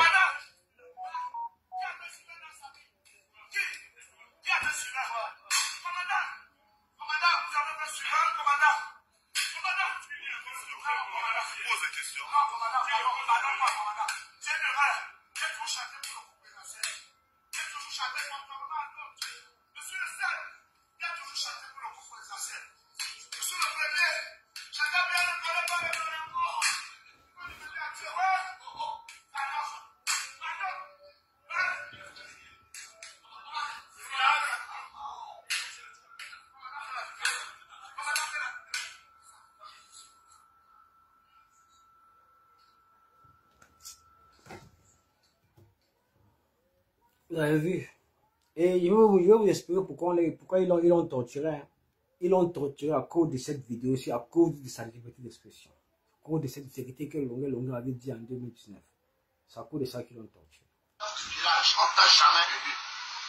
Vous avez vu? Et je vais vous expliquer pourquoi ils l'ont torturé. Hein. Ils l'ont torturé à cause de cette vidéo aussi, à cause de sa liberté d'expression. À cause de cette vérité que Longue avait dit en 2019. C'est à cause de ça qu'ils l'ont torturé. On t'a jamais aidé.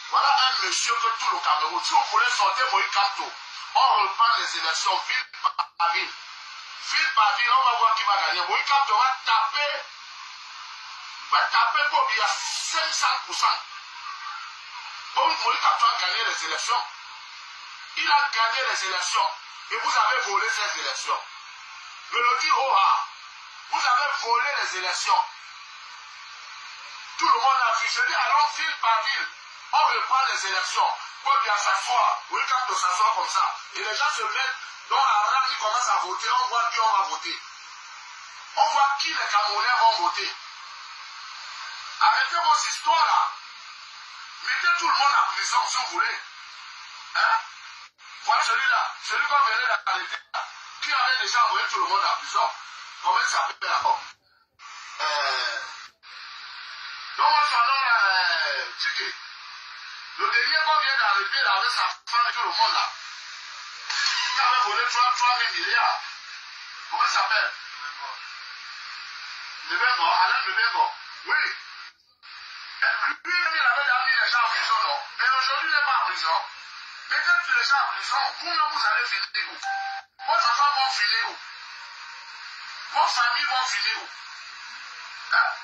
Voilà un monsieur que tout le Cameroun, si vous voulez sortir Moïse Kamto, on reprend les élections ville par ville. Ville par ville, on va voir qui va gagner. Moïse Kamto va taper pour bien 500%. Donc Moïse Kamto a gagné les élections. Il a gagné les élections. Et vous avez volé ces élections. Je le dis haut, vous avez volé les élections. Tout le monde a vu. Je dis allons ville par ville. On reprend les élections. Pour bien s'asseoir. Oui, quand on s'assoit comme ça. Et les gens se mettent dans la rang, ils commencent à voter. On voit qui on va voter. On voit qui les Camerounais vont voter. Arrêtez vos histoires là. Mettez tout le monde en prison si vous voulez. Hein? Voilà celui-là. Celui qu'on venait d'arrêter là. Qui avait déjà envoyé tout le monde en prison. Comment il s'appelle là-bas? Donc, son nom là, Tiki. Le dernier qu'on vient d'arrêter là avec sa femme et tout le monde là. Qui avait volé 3 000 milliards. Comment il s'appelle? Lebengo, Alain Lebengo. Oui. Lui-même, il avait déjà mis les gens en prison, non? Mais aujourd'hui, il n'est pas en prison. Peut-être que les gens en prison, vous-même, vous allez finir où? Vos enfants vont finir où? Vos familles vont finir où?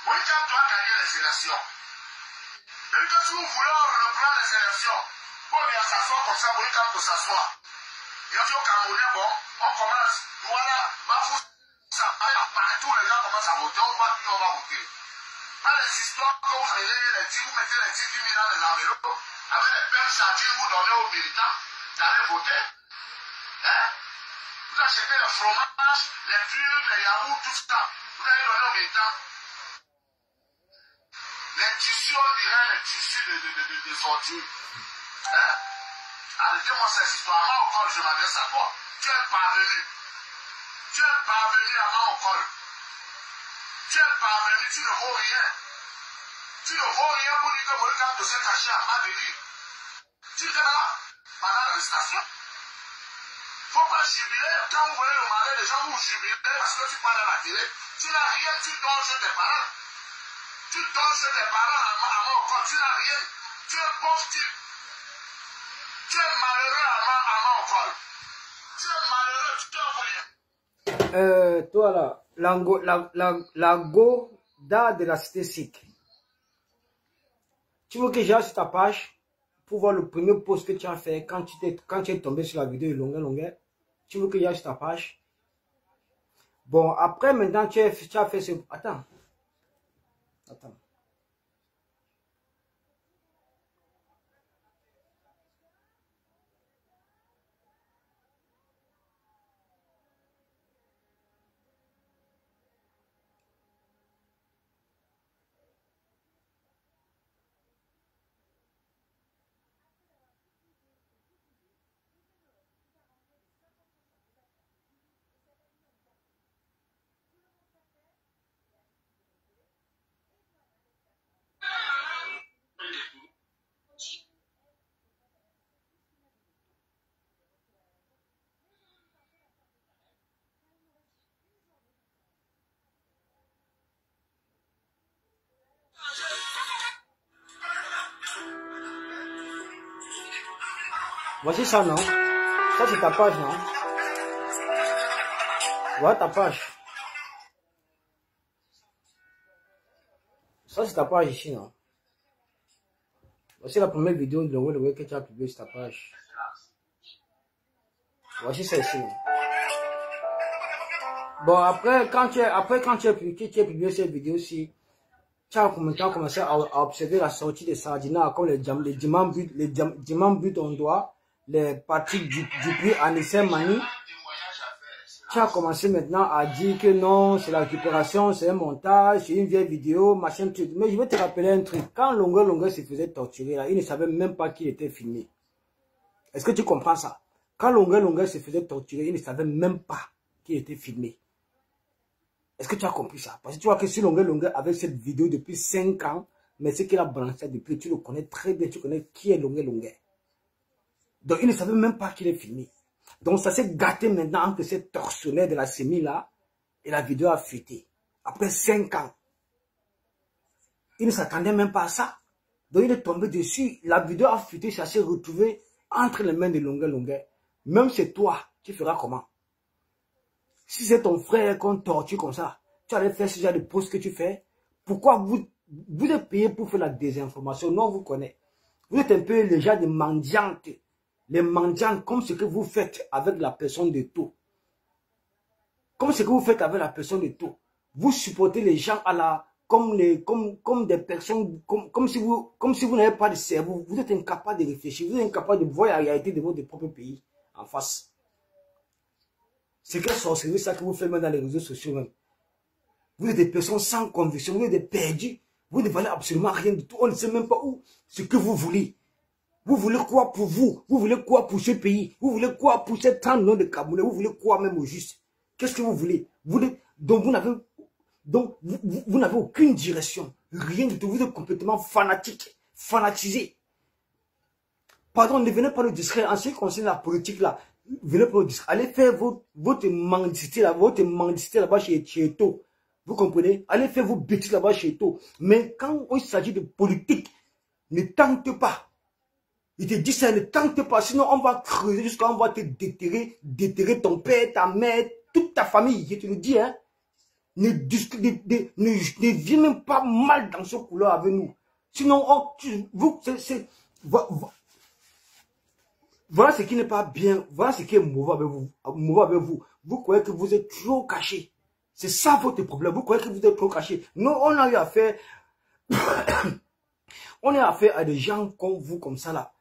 Oui, quand tu as gagné les élections. Et que si vous voulez, on reprend les élections. Pour bien s'asseoir comme ça, oui, quand on s'assoit. Et on dit au Camerounais, bon, on commence. Voilà, ça partout, les gens commencent à voter. On voit qui on va voter. Pas les histoires que vous mettez les 10 000 dans les enveloppes, avec les peines chargées, vous donnez aux militants d'aller voter. Hein? Vous achetez le fromage, les pubs, les yaourts, tout ça. Vous allez donner aux militants. Les tissus, on dirait les tissus de sortie. Hein? Arrêtez-moi cette histoire. Maokol, je m'adresse à toi. Tu es parvenu. Tu es parvenu à Maokol. Tu es parvenu, tu ne vaux rien. Tu ne vaux rien pour dire que Moïka de s'est caché à Madrid. Tu es là, pendant l'arrestation. Il ne faut pas jubiler. Quand vous voyez le malheur, les gens vous jubiler parce que tu parles à la télé. Tu n'as rien, tu dors chez tes parents. Tu dors chez tes parents à Maokol, tu n'as rien. Tu es pauvre type. Tu es malheureux à Maokol. Tu es malheureux, tu n'en veux rien. Toi là, la Goda de la cité sikh. Tu veux que j'aille sur ta page pour voir le premier post que tu as fait quand tu es tombé sur la vidéo de longueur. Tu veux que j'aille sur ta page? Bon, après maintenant tu as fait ce... Attends. Voici ça, non? Ça, c'est ta page, non? Voilà ta page. Ça, c'est ta page ici, non? Voici la première vidéo de le que tu as publié sur ta page. Voici ça ici, non? Bon, après, quand tu as publié cette vidéo-ci, tu as commencé à observer la sortie des Sardina, comme les diamants buts en doigt, les parties du puits Anissé Mani. Tu as commencé maintenant à dire que non, c'est la récupération, c'est un montage, c'est une vieille vidéo, machin truc. Mais je vais te rappeler un truc. Quand Longueur se faisait torturer, là, il ne savait même pas qu'il était filmé. Est-ce que tu comprends ça? Quand Longueur se faisait torturer, il ne savait même pas qu'il était filmé. Est-ce que tu as compris ça? Parce que tu vois que si Longueur avec cette vidéo depuis 5 ans, mais ce qu'il a branché depuis, tu le connais très bien, tu connais qui est Longueur. Donc il ne savait même pas qu'il est filmé. Donc ça s'est gâté maintenant entre ces tortionnaires de la sémie là et la vidéo a fuité. Après 5 ans. Il ne s'attendait même pas à ça. Donc il est tombé dessus. La vidéo a fuité, ça s'est retrouvé entre les mains de Longueur. Même c'est toi, tu feras comment? Si c'est ton frère qu'on torture comme ça, tu allais faire ce genre de post que tu fais. Pourquoi vous êtes payé pour faire la désinformation? Non, vous connaissez. Vous êtes un peu les gens de mendiantes. Les mendiants, comme ce que vous faites avec la personne de tout. Comme ce que vous faites avec la personne de tout. Vous supportez les gens à la, comme des personnes, comme si vous n'avez pas de cerveau. Vous êtes incapable de réfléchir. Vous êtes incapable de voir la réalité de votre propre pays en face. C'est quelle sorcellerie ça que vous faites même dans les réseaux sociaux même. Vous êtes des personnes sans conviction, vous êtes des perdus. Vous ne valez absolument rien du tout. On ne sait même pas où ce que vous voulez. Vous voulez quoi pour vous? Vous voulez quoi pour ce pays? Vous voulez quoi pour ces 30 millions de Camerounais? Vous voulez quoi même au juste? Qu'est-ce que vous voulez? Donc vous n'avez aucune direction. Rien du tout. Vous êtes complètement fanatique. Fanatisé. Pardon, ne venez pas nous distraire. En ce qui concerne la politique là, venez pas nous distraire. Allez faire votre mendicité là-bas chez Eto. Vous comprenez? Allez faire vos bêtises là-bas chez Eto. Mais quand il s'agit de politique, ne tente pas. Il te dit ça, ne tente pas, sinon on va creuser jusqu'à on va te déterrer ton père, ta mère, toute ta famille. Je te le dis, hein. Ne viens même pas mal dans ce couloir avec nous. Sinon, voilà ce qui n'est pas bien, voilà ce qui est mauvais avec vous. Vous croyez que vous êtes trop caché. C'est ça votre problème. Vous croyez que vous êtes trop caché. Nous, on a eu affaire, on a affaire à des gens comme vous, comme ça là.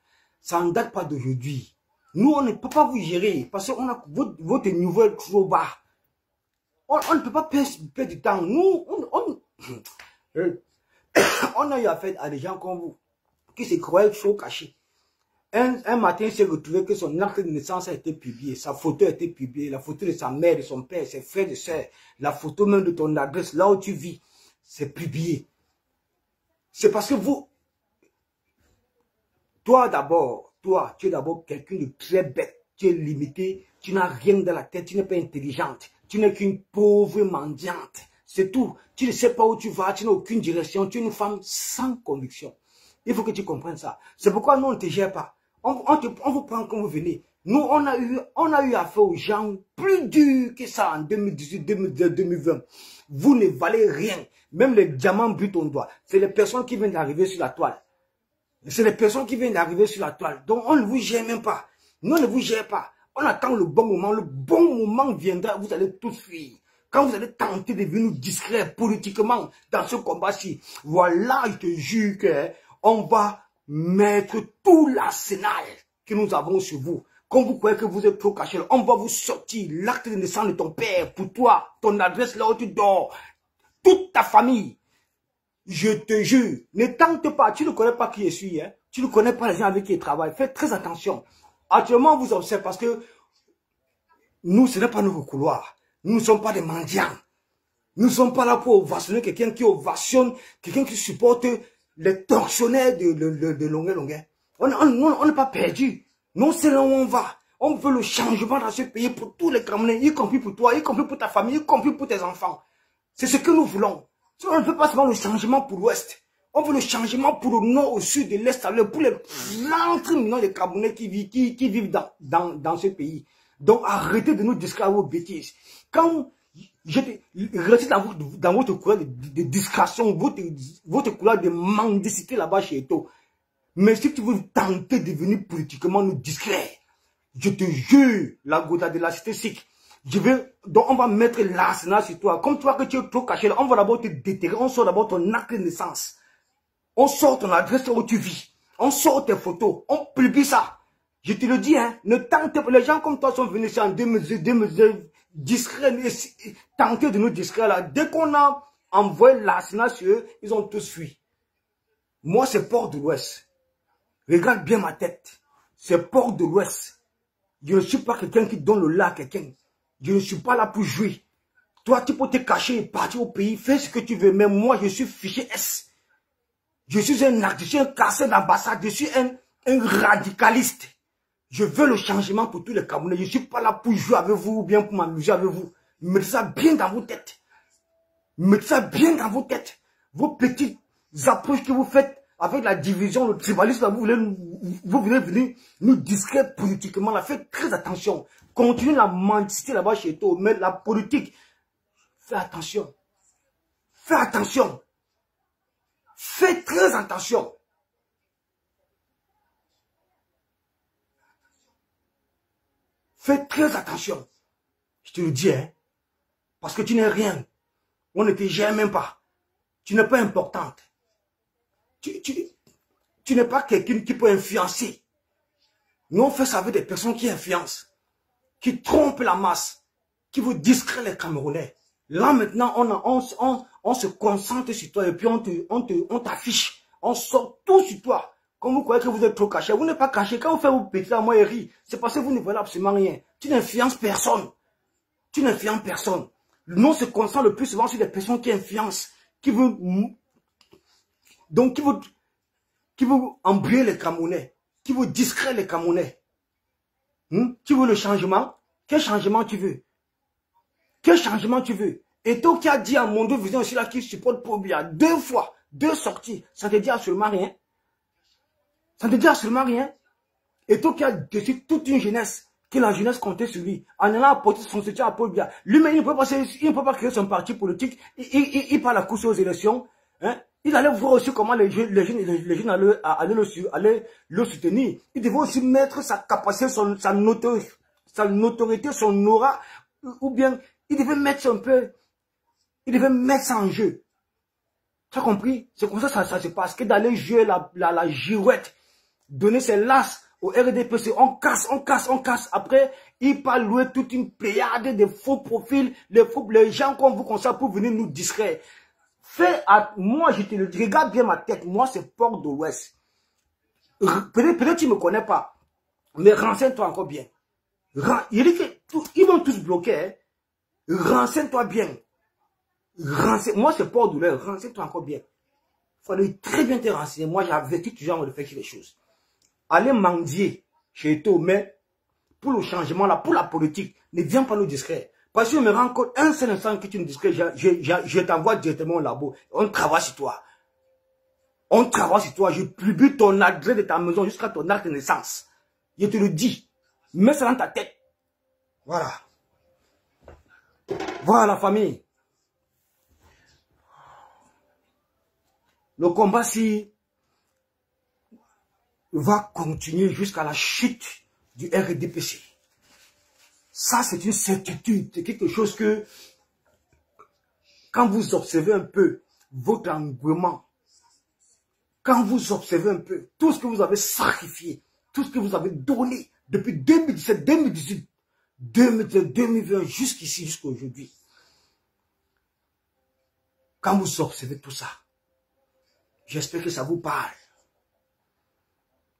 Ça ne date pas d'aujourd'hui. Nous, on ne peut pas vous gérer parce qu'on a votre niveau est trop bas. On ne peut pas perdre du temps. Nous, On a eu affaire à des gens comme vous, qui se croyaient chaud cachés. Un matin, il s'est retrouvé que son acte de naissance a été publié, sa photo a été publiée, la photo de sa mère, de son père, ses frères et sœurs, la photo même de ton adresse, là où tu vis, c'est publié. C'est parce que vous, toi d'abord, tu es d'abord quelqu'un de très bête, tu es limité, tu n'as rien dans la tête, tu n'es pas intelligente, tu n'es qu'une pauvre mendiante, c'est tout. Tu ne sais pas où tu vas, tu n'as aucune direction, tu es une femme sans conviction. Il faut que tu comprennes ça. C'est pourquoi nous, on ne te gère pas. On vous prend quand vous venez. Nous, on a eu affaire aux gens plus durs que ça en 2018, 2020. Vous ne valez rien. Même les diamants butent ton doigt. C'est les personnes qui viennent d'arriver sur la toile. C'est les personnes qui viennent d'arriver sur la toile. Donc, on ne vous gère même pas. Nous, on ne vous gère pas. On attend le bon moment. Le bon moment viendra. Vous allez tous fuir. Quand vous allez tenter de devenir discret politiquement dans ce combat-ci, voilà, je te jure que on va mettre tout l'arsenal que nous avons sur vous. Comme vous croyez que vous êtes trop caché, on va vous sortir l'acte de naissance de ton père pour toi, ton adresse là où tu dors, toute ta famille. Je te jure, ne tente pas, tu ne connais pas qui je suis, hein? Tu ne connais pas les gens avec qui je travaille. Faites très attention. Actuellement, on vous observe parce que nous, ce n'est pas nos couloirs. Nous ne sommes pas des mendiants. Nous ne sommes pas là pour ovationner quelqu'un qui ovationne, quelqu'un qui supporte les tortionnaires de longueur. On n'est pas perdu. Nous, c'est là où on va. On veut le changement dans ce pays pour tous les Camerounais, y compris pour toi, y compris pour ta famille, y compris pour tes enfants. C'est ce que nous voulons. On ne veut pas seulement le changement pour l'Ouest. On veut le changement pour le Nord, au Sud, de l'Est, à l'Est, pour les 30 millions de Camerounais qui vivent dans ce pays. Donc, arrêtez de nous distraire vos bêtises. Quand restez dans votre couleur de discrétion, votre couleur de mendicité là-bas chez Eto. Mais si tu veux tenter de devenir politiquement nous discret, je te jure, la Gouda de la cité sikh, donc on va mettre l'arsenal sur toi. Comme toi que tu es trop caché, là, on va d'abord te déterrer, on sort d'abord ton acte de naissance. On sort ton adresse où tu vis. On sort tes photos, on publie ça. Je te le dis, hein, ne tente pas. Les gens comme toi sont venus ici en 2019, discrets, tenter de nous distraire là. Dès qu'on a envoyé l'arsenal sur eux, ils ont tous fui. Moi, c'est Port de l'Ouest. Regarde bien ma tête. C'est Port de l'Ouest. Je ne suis pas quelqu'un qui donne le là à quelqu'un. Je ne suis pas là pour jouer. Toi, tu peux te cacher et partir au pays, fais ce que tu veux. Mais moi, je suis fiché S. Je suis un acte, je suis un casseur d'ambassade, je suis un radicaliste. Je veux le changement pour tous les Camerounais. Je ne suis pas là pour jouer avec vous ou bien pour m'amuser avec vous. Mettez ça bien dans vos têtes. Mettez ça bien dans vos têtes. Vos petites approches que vous faites avec la division, le tribalisme, vous voulez venir nous distraire politiquement. Là, faites très attention. Continuez la mendicité là-bas chez toi. Mais la politique, faites attention. Faites attention. Faites très attention. Faites très attention. Je te le dis, hein. Parce que tu n'es rien. On ne te gère même pas. Tu n'es pas importante. Tu n'es pas quelqu'un qui peut influencer. Nous, on fait ça avec des personnes qui influencent, qui trompent la masse, qui vous distraient les Camerounais. Là, maintenant, on se concentre sur toi et puis on t'affiche. On sort tout sur toi. Comme vous croyez que vous êtes trop caché. Vous n'êtes pas caché. Quand vous faites vos petits à moi et rire, c'est parce que vous ne voyez absolument rien. Tu n'influences personne. Tu n'influences personne. Nous, on se concentre le plus souvent sur des personnes qui influencent, qui veulent embrouiller les Camerounais, qui veulent distraire les Camerounais. Tu veux le changement? Quel changement tu veux? Quel changement tu veux? Et toi qui a dit à mon Dieu, vous êtes aussi là qui supporte Pobia 2 fois, 2 sorties, ça te dit absolument rien. Ça ne te dit absolument rien. Et toi qui a déçu toute une jeunesse, que la jeunesse comptait sur lui, en allant apporter son soutien à Paul Biya. Lui-même, il ne peut pas créer son parti politique. Il part à la course aux élections. Hein? Il allait voir aussi comment les jeunes allaient le soutenir. Il devait aussi mettre sa capacité, sa notoriété, son aura, ou bien il devait mettre un peu, il devait mettre ça en jeu. Tu as compris? C'est comme ça ça se passe. Que d'aller jouer la girouette, donner ses lasses au RDPC, on casse. Après, il part louer toute une pléiade de faux profils, les gens comme vous comme ça pour venir nous distraire. Moi, je te le dis, regarde bien ma tête. Moi, c'est Port de l'Ouest. Peut-être tu ne me connais pas. Mais renseigne-toi encore bien. Ils vont tous bloquer. Hein. Renseigne-toi bien. Moi, c'est Port de l'Ouest. Renseigne-toi encore bien. Il fallait très bien te renseigner. Moi, j'ai averti toujours de faire quelque chose. Allez mendier chez Eto, mais pour le changement, là, pour la politique, ne viens pas nous distraire. Parce que je me rends compte, un seul instant que tu nous discrètes, je t'envoie directement au labo. On travaille sur toi. On travaille sur toi. Je publie ton adresse de ta maison jusqu'à ton acte de naissance. Je te le dis. Mets ça dans ta tête. Voilà. Voilà la famille. Le combat-ci va continuer jusqu'à la chute du RDPC. Ça, c'est une certitude. C'est quelque chose que, quand vous observez un peu votre engouement, quand vous observez un peu tout ce que vous avez sacrifié, tout ce que vous avez donné depuis 2017, 2018, 2019, 2020, jusqu'ici, jusqu'à aujourd'hui. Quand vous observez tout ça, j'espère que ça vous parle.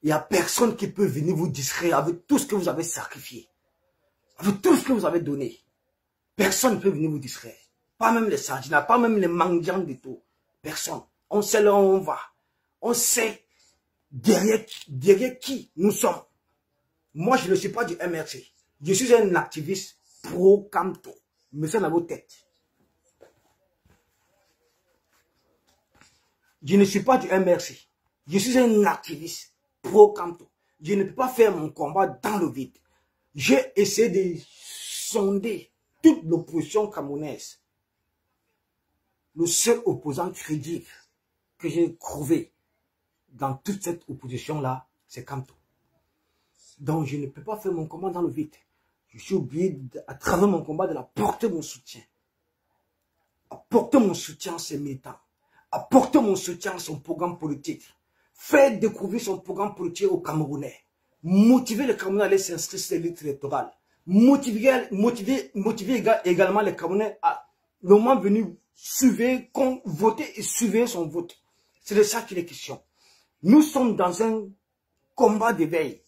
Il n'y a personne qui peut venir vous distraire avec tout ce que vous avez sacrifié. Avec tout ce que vous avez donné. Personne ne peut venir vous distraire. Pas même les sardines, pas même les mendiants de tout. Personne. On sait là où on va. On sait derrière qui nous sommes. Moi, je ne suis pas du MRC. Je suis un activiste pro-Camto. Mais c'est dans vos têtes. Je ne suis pas du MRC. Je suis un activiste pro-Camto. Je ne peux pas faire mon combat dans le vide. J'ai essayé de sonder toute l'opposition camerounaise. Le seul opposant crédible que j'ai trouvé dans toute cette opposition-là, c'est Camto. Donc, je ne peux pas faire mon combat dans le vide. Je suis obligé, à travers mon combat, de apporter mon soutien. Apporter mon soutien à ses militants. Apporter mon soutien à son programme politique. Faire découvrir son programme politique aux Camerounais. Motiver les Camerounais à aller s'inscrire sur les listes électorales. Motiver également les Camerounais à, le moment venu, voter et suivre son vote. C'est de ça qu'il est question. Nous sommes dans un combat d'éveil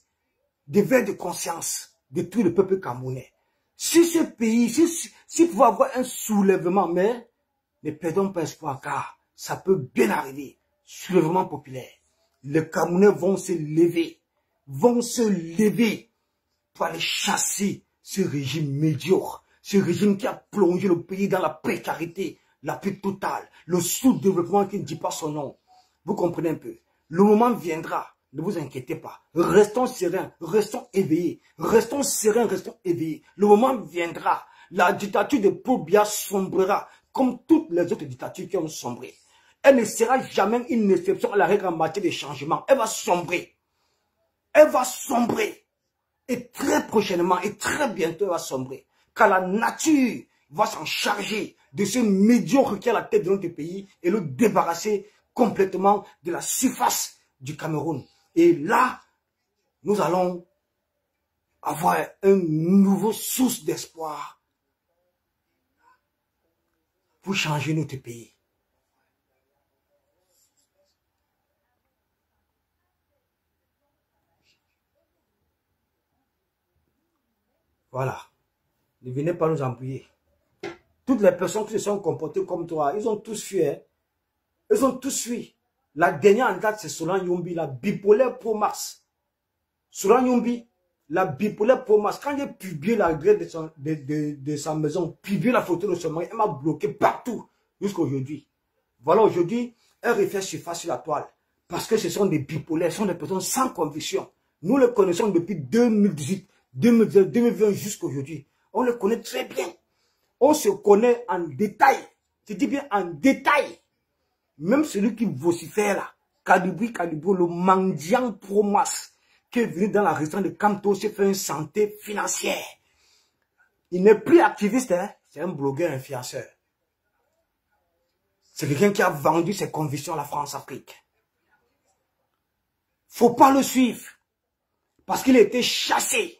de conscience de tout le peuple camerounais. Si ce pays, si pouvait avoir un soulèvement, mais ne perdons pas espoir, car ça peut bien arriver. Soulèvement populaire. Les Camerounais vont se lever pour aller chasser ce régime médiocre, ce régime qui a plongé le pays dans la précarité la plus totale, le sous-développement qui ne dit pas son nom. Vous comprenez un peu. Le moment viendra, ne vous inquiétez pas. Restons sereins, restons éveillés. Restons sereins, restons éveillés. Le moment viendra, la dictature de Paul Biya sombrera, comme toutes les autres dictatures qui ont sombré. Elle ne sera jamais une exception à la règle en matière de changement. Elle va sombrer. Elle va sombrer. Et très prochainement, et très bientôt, elle va sombrer. Car la nature va s'en charger de ce médiocre qui est à la tête de notre pays et le débarrasser complètement de la surface du Cameroun. Et là, nous allons avoir une nouvelle source d'espoir pour changer notre pays. Voilà. Ne venez pas nous embrouiller. Toutes les personnes qui se sont comportées comme toi, ils ont tous fui. Hein? Ils ont tous fui. La dernière en date, c'est Solan Yombi, la bipolaire pro-Mars. Solan Yombi, la bipolaire pro-Mars. Quand j'ai publié l'adresse de sa maison, publié la photo de son mari, elle m'a bloqué partout jusqu'à aujourd'hui. Voilà, aujourd'hui, elle refait surface sur la toile. Parce que ce sont des bipolaires, ce sont des personnes sans conviction. Nous les connaissons depuis 2018, 2019, 2020 jusqu'à aujourd'hui. On les connaît très bien. On se connaît en détail. Je dis bien en détail. Même celui qui vocifère là, Kadibri, le mendiant pro-masse, qui est venu dans la région de Camto, s'est fait une santé financière. Il n'est plus activiste, hein? C'est un blogueur influenceur. C'est quelqu'un qui a vendu ses convictions à la France-Afrique. Faut pas le suivre. Parce qu'il a été chassé.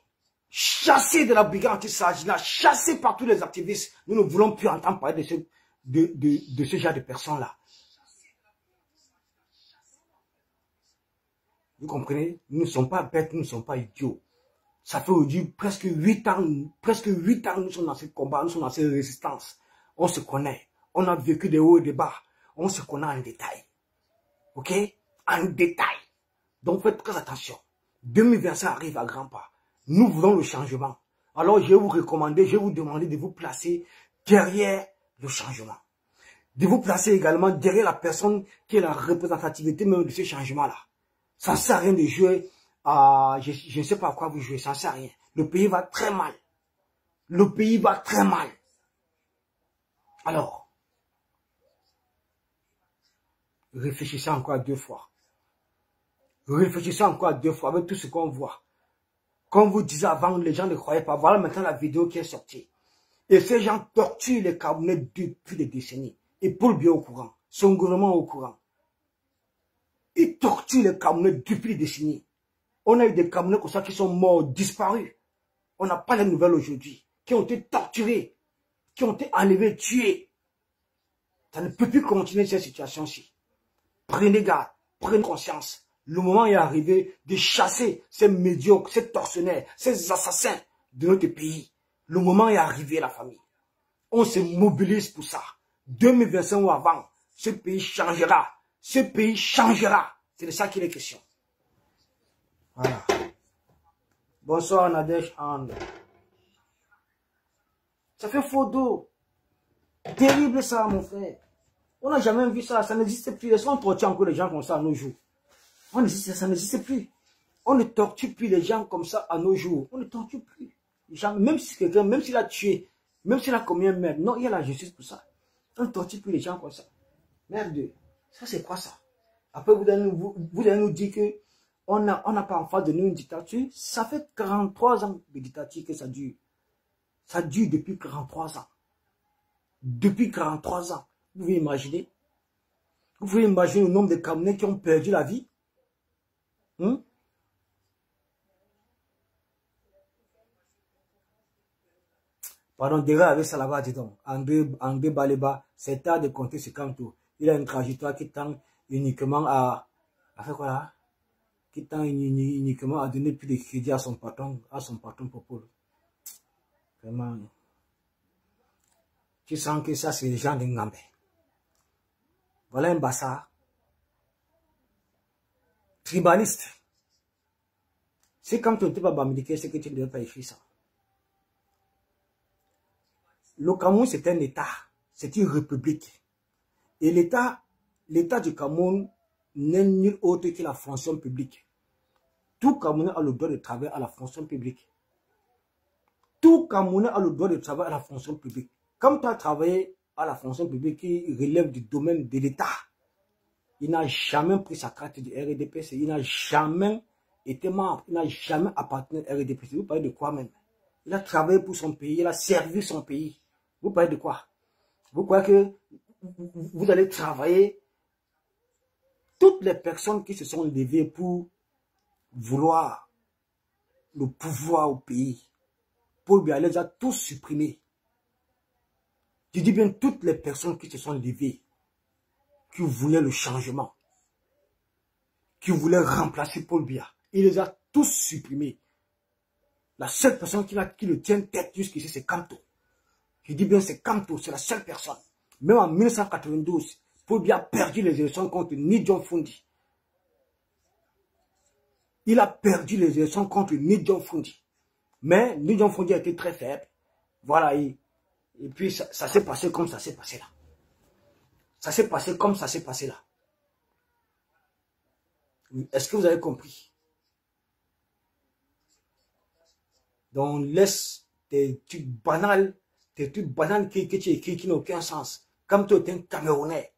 Chassé de la brigade anti-Sagina, chassé par tous les activistes. Nous ne voulons plus entendre parler de ce genre de personnes-là. Vous comprenez? Nous ne sommes pas bêtes, nous ne sommes pas idiots. Ça fait aujourd'hui presque 8 ans, nous sommes dans ce combat, nous sommes dans cette résistance. On se connaît, on a vécu des hauts et des bas, on se connaît en détail. Ok? En détail. Donc faites très attention. 2025 arrive à grands pas. Nous voulons le changement. Alors je vais vous recommander, je vais vous demander de vous placer derrière le changement. De vous placer également derrière la personne qui est la représentativité même de ce changement-là. Ça ne sert à rien de jouer à... Je ne sais pas à quoi vous jouez, ça ne sert à rien. Le pays va très mal. Le pays va très mal. Alors, réfléchissez encore à 2 fois. Réfléchissez encore à 2 fois avec tout ce qu'on voit. Comme vous disiez avant, les gens ne croyaient pas. Voilà maintenant la vidéo qui est sortie. Et ces gens torturent les Camerounais depuis des décennies. Et Paul Biya au courant. Son gouvernement au courant. Ils torturent les Camerounais depuis des décennies. On a eu des Camerounais comme ça qui sont morts, disparus. On n'a pas les nouvelles aujourd'hui. Qui ont été torturés. Qui ont été enlevés, tués. Ça ne peut plus continuer cette situation-ci. Prenez garde. Prenez conscience. Le moment est arrivé de chasser ces médiocres, ces tortionnaires, ces assassins de notre pays. Le moment est arrivé, la famille. On se mobilise pour ça. 2025 ou avant, ce pays changera. Ce pays changera. C'est de ça qu'il est question. Voilà. Bonsoir Nadège Anne. Ça fait faux dos. Terrible ça, mon frère. On n'a jamais vu ça. Ça n'existe plus. Est-ce qu'on torture encore les gens comme ça à nos jours? Ça n'existe plus. On ne torture plus les gens comme ça à nos jours. On ne torture plus. Les gens, même si quelqu'un, même s'il a tué, même s'il a commis un meurtre, non, il y a la justice pour ça. On ne torture plus les gens comme ça. Merde. Ça, c'est quoi ça? Après, vous allez nous dire que on n'a pas en face de nous une dictature. Ça fait 43 ans de dictature que ça dure. Ça dure depuis 43 ans. Depuis 43 ans. Vous pouvez imaginer? Vous pouvez imaginer le nombre de Camerounais qui ont perdu la vie? Pardon, déjà avec ça là-bas, dis donc. André Baleba, c'est tard de compter ce Kanto. Il a une trajectoire qui tend uniquement à faire quoi là? Qui tend uniquement à donner plus de crédit à son patron Popolo. Vraiment. Tu sens que ça, c'est les gens de Ngambé. Voilà un bassa. Tribaliste. C'est quand tu ne t'es pas bamiliqué, c'est que tu ne devais pas écrire ça. Le Cameroun, c'est un État. C'est une république. Et l'État du Cameroun n'est nul autre que la fonction publique. Tout Camerounais a le droit de travailler à la fonction publique. Tout Camerounais a le droit de travailler à la fonction publique. Comme tu as travaillé à la fonction publique qui relève du domaine de l'État, il n'a jamais pris sa carte du RDPC, il n'a jamais été membre, il n'a jamais appartenu au RDPC. Vous parlez de quoi même? Il a travaillé pour son pays, il a servi son pays. Vous parlez de quoi? Vous croyez que vous allez travailler? Toutes les personnes qui se sont levées pour vouloir le pouvoir au pays, Paul Biya les a tous supprimés. Je dis bien toutes les personnes qui se sont levées, qui voulaient le changement, qui voulaient remplacer Paul Biya, il les a tous supprimés. La seule personne qui le tient tête jusqu'ici, c'est Kanto. Je dis bien c'est Kanto, c'est la seule personne. Même en 1992, Paul Biya a perdu les élections contre Ni John Fundi. Il a perdu les élections contre Ni John Fundi. Mais Ni John Fundi a été très faible. Voilà, et puis ça s'est passé comme ça s'est passé là. Ça s'est passé comme ça s'est passé là. Est-ce que vous avez compris? Donc laisse tes trucs banals que tu écris qui n'ont aucun sens. Comme tu es un Camerounais,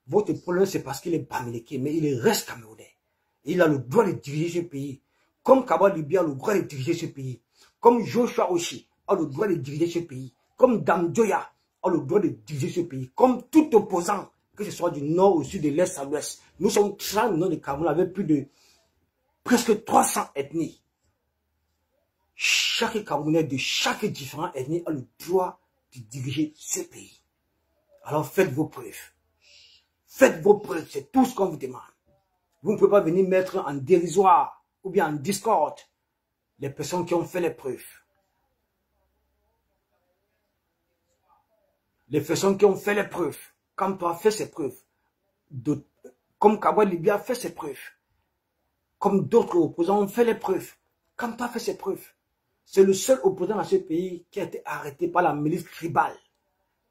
votre problème c'est parce qu'il est bamileke, mais il reste Camerounais. Il a le droit de diriger ce pays. Comme Kaba Libya a le droit de diriger ce pays. Comme Joshua Oshi a le droit de diriger ce pays. Comme Dam Doya a le droit de diriger ce pays. Comme tout opposant, que ce soit du nord au sud, de l'est à l'ouest. Nous sommes 30 millions de Camerounais avec plus de presque 300 ethnies. Chaque Camerounais de chaque différente ethnie a le droit de diriger ce pays. Alors faites vos preuves. Faites vos preuves, c'est tout ce qu'on vous demande. Vous ne pouvez pas venir mettre en dérisoire ou bien en discorde les personnes qui ont fait les preuves. Les personnes qui ont fait les preuves, comme toi a fait ses preuves, comme Kawa Libya a fait ses preuves, comme d'autres opposants ont fait les preuves, comme toi a fait ses preuves. C'est le seul opposant dans ce pays qui a été arrêté par la milice tribale,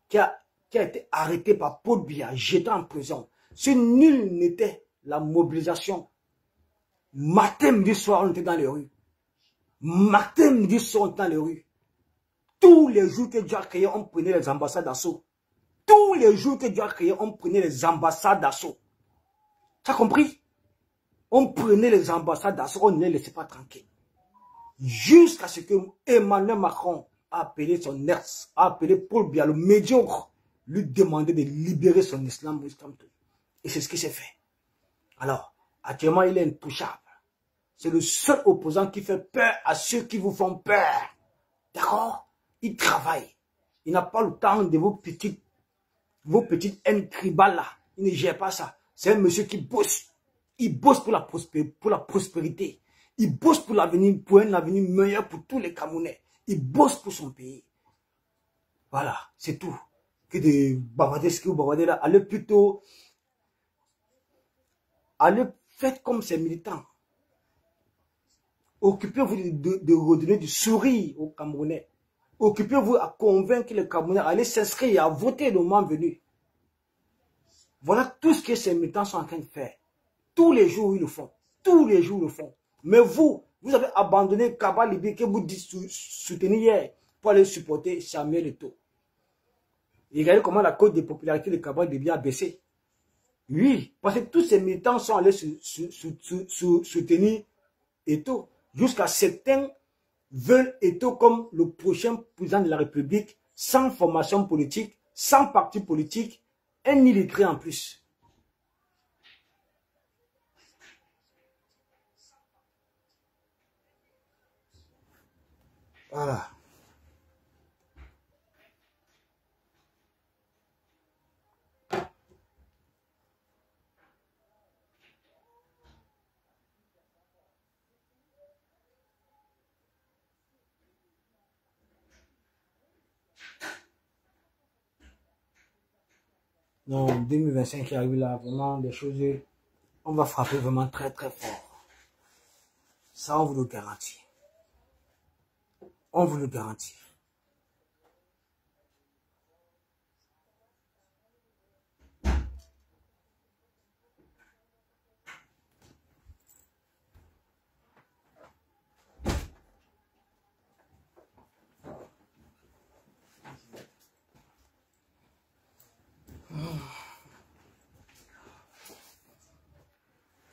qui a été arrêté par Paul Biya, jeté en prison. Si nul n'était la mobilisation, matin, midi, soir, on était dans les rues. Matin, midi, soir, on était dans les rues. Tous les jours que Dieu a créé, on prenait les ambassades d'assaut. Tous les jours que Dieu a créé, on prenait les ambassades d'assaut. Tu as compris? On prenait les ambassades d'assaut, on ne les laissait pas tranquilles. Jusqu'à ce que Emmanuel Macron a appelé son ex, a appelé Paul Biya, le médiocre, lui demander de libérer son islam. Et c'est ce qui s'est fait. Alors, actuellement, il est intouchable. C'est le seul opposant qui fait peur à ceux qui vous font peur. D'accord? Il travaille. Il n'a pas le temps de vos petites haines tribales là. Il ne gère pas ça. C'est un monsieur qui bosse. Il bosse pour la prospérité. Il bosse pour l'avenir, pour un avenir meilleur pour tous les Camerounais. Il bosse pour son pays. Voilà, c'est tout. Que de bavarder ce que vous bavardez là. Allez plutôt... Allez, faites comme ces militants. Occupez-vous de redonner du sourire aux Camerounais. Occupez-vous à convaincre les Camerounais à aller s'inscrire et à voter le moment venu. Voilà tout ce que ces militants sont en train de faire. Tous les jours, ils le font. Tous les jours, ils le font. Mais vous avez abandonné Kawa Libya que vous dites soutenir hier pour aller supporter Samuel Eto'o. Et regardez comment la cote de popularité de Kawa Libya a baissé. Oui, parce que tous ces militants sont allés soutenir Eto'o. Jusqu'à certains veulent Eto'o comme le prochain président de la République, sans formation politique, sans parti politique, un illettré en plus. Voilà. Non, 2025 qui arrive là, vraiment des choses, on va frapper vraiment très très fort. Ça, on vous le garantit. On vous le garantit.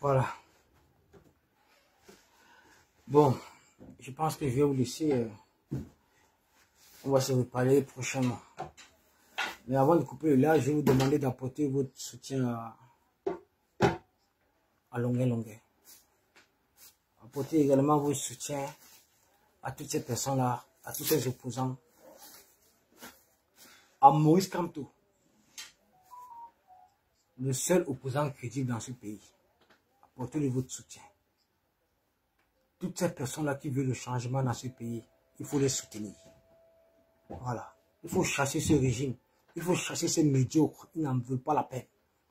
Voilà. Bon, je pense que je vais vous laisser. On va se reparler prochainement. Mais avant de couper le live, je vais vous demander d'apporter votre soutien à longueur. Apportez également votre soutien à toutes ces personnes-là, à tous ces opposants, à Maurice Kamto, le seul opposant crédible dans ce pays. Apportez votre soutien. Toutes ces personnes-là qui veulent le changement dans ce pays, il faut les soutenir. Voilà. Il faut chasser ce régime. Il faut chasser ces médiocres. Ils n'en veulent pas la peine.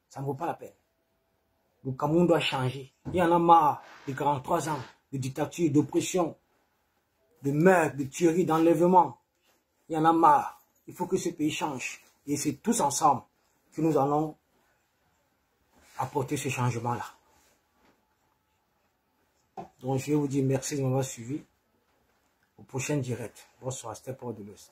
Ça ne vaut pas la peine. Le Cameroun doit changer. Il y en a marre de 43 ans de dictature, d'oppression, de meurtre, de tuerie, d'enlèvement. Il y en a marre. Il faut que ce pays change. Et c'est tous ensemble que nous allons apporter ce changement-là. Donc je vais vous dire merci de m'avoir suivi. Au prochain direct. Bonsoir, c'était Port de l'Ouest.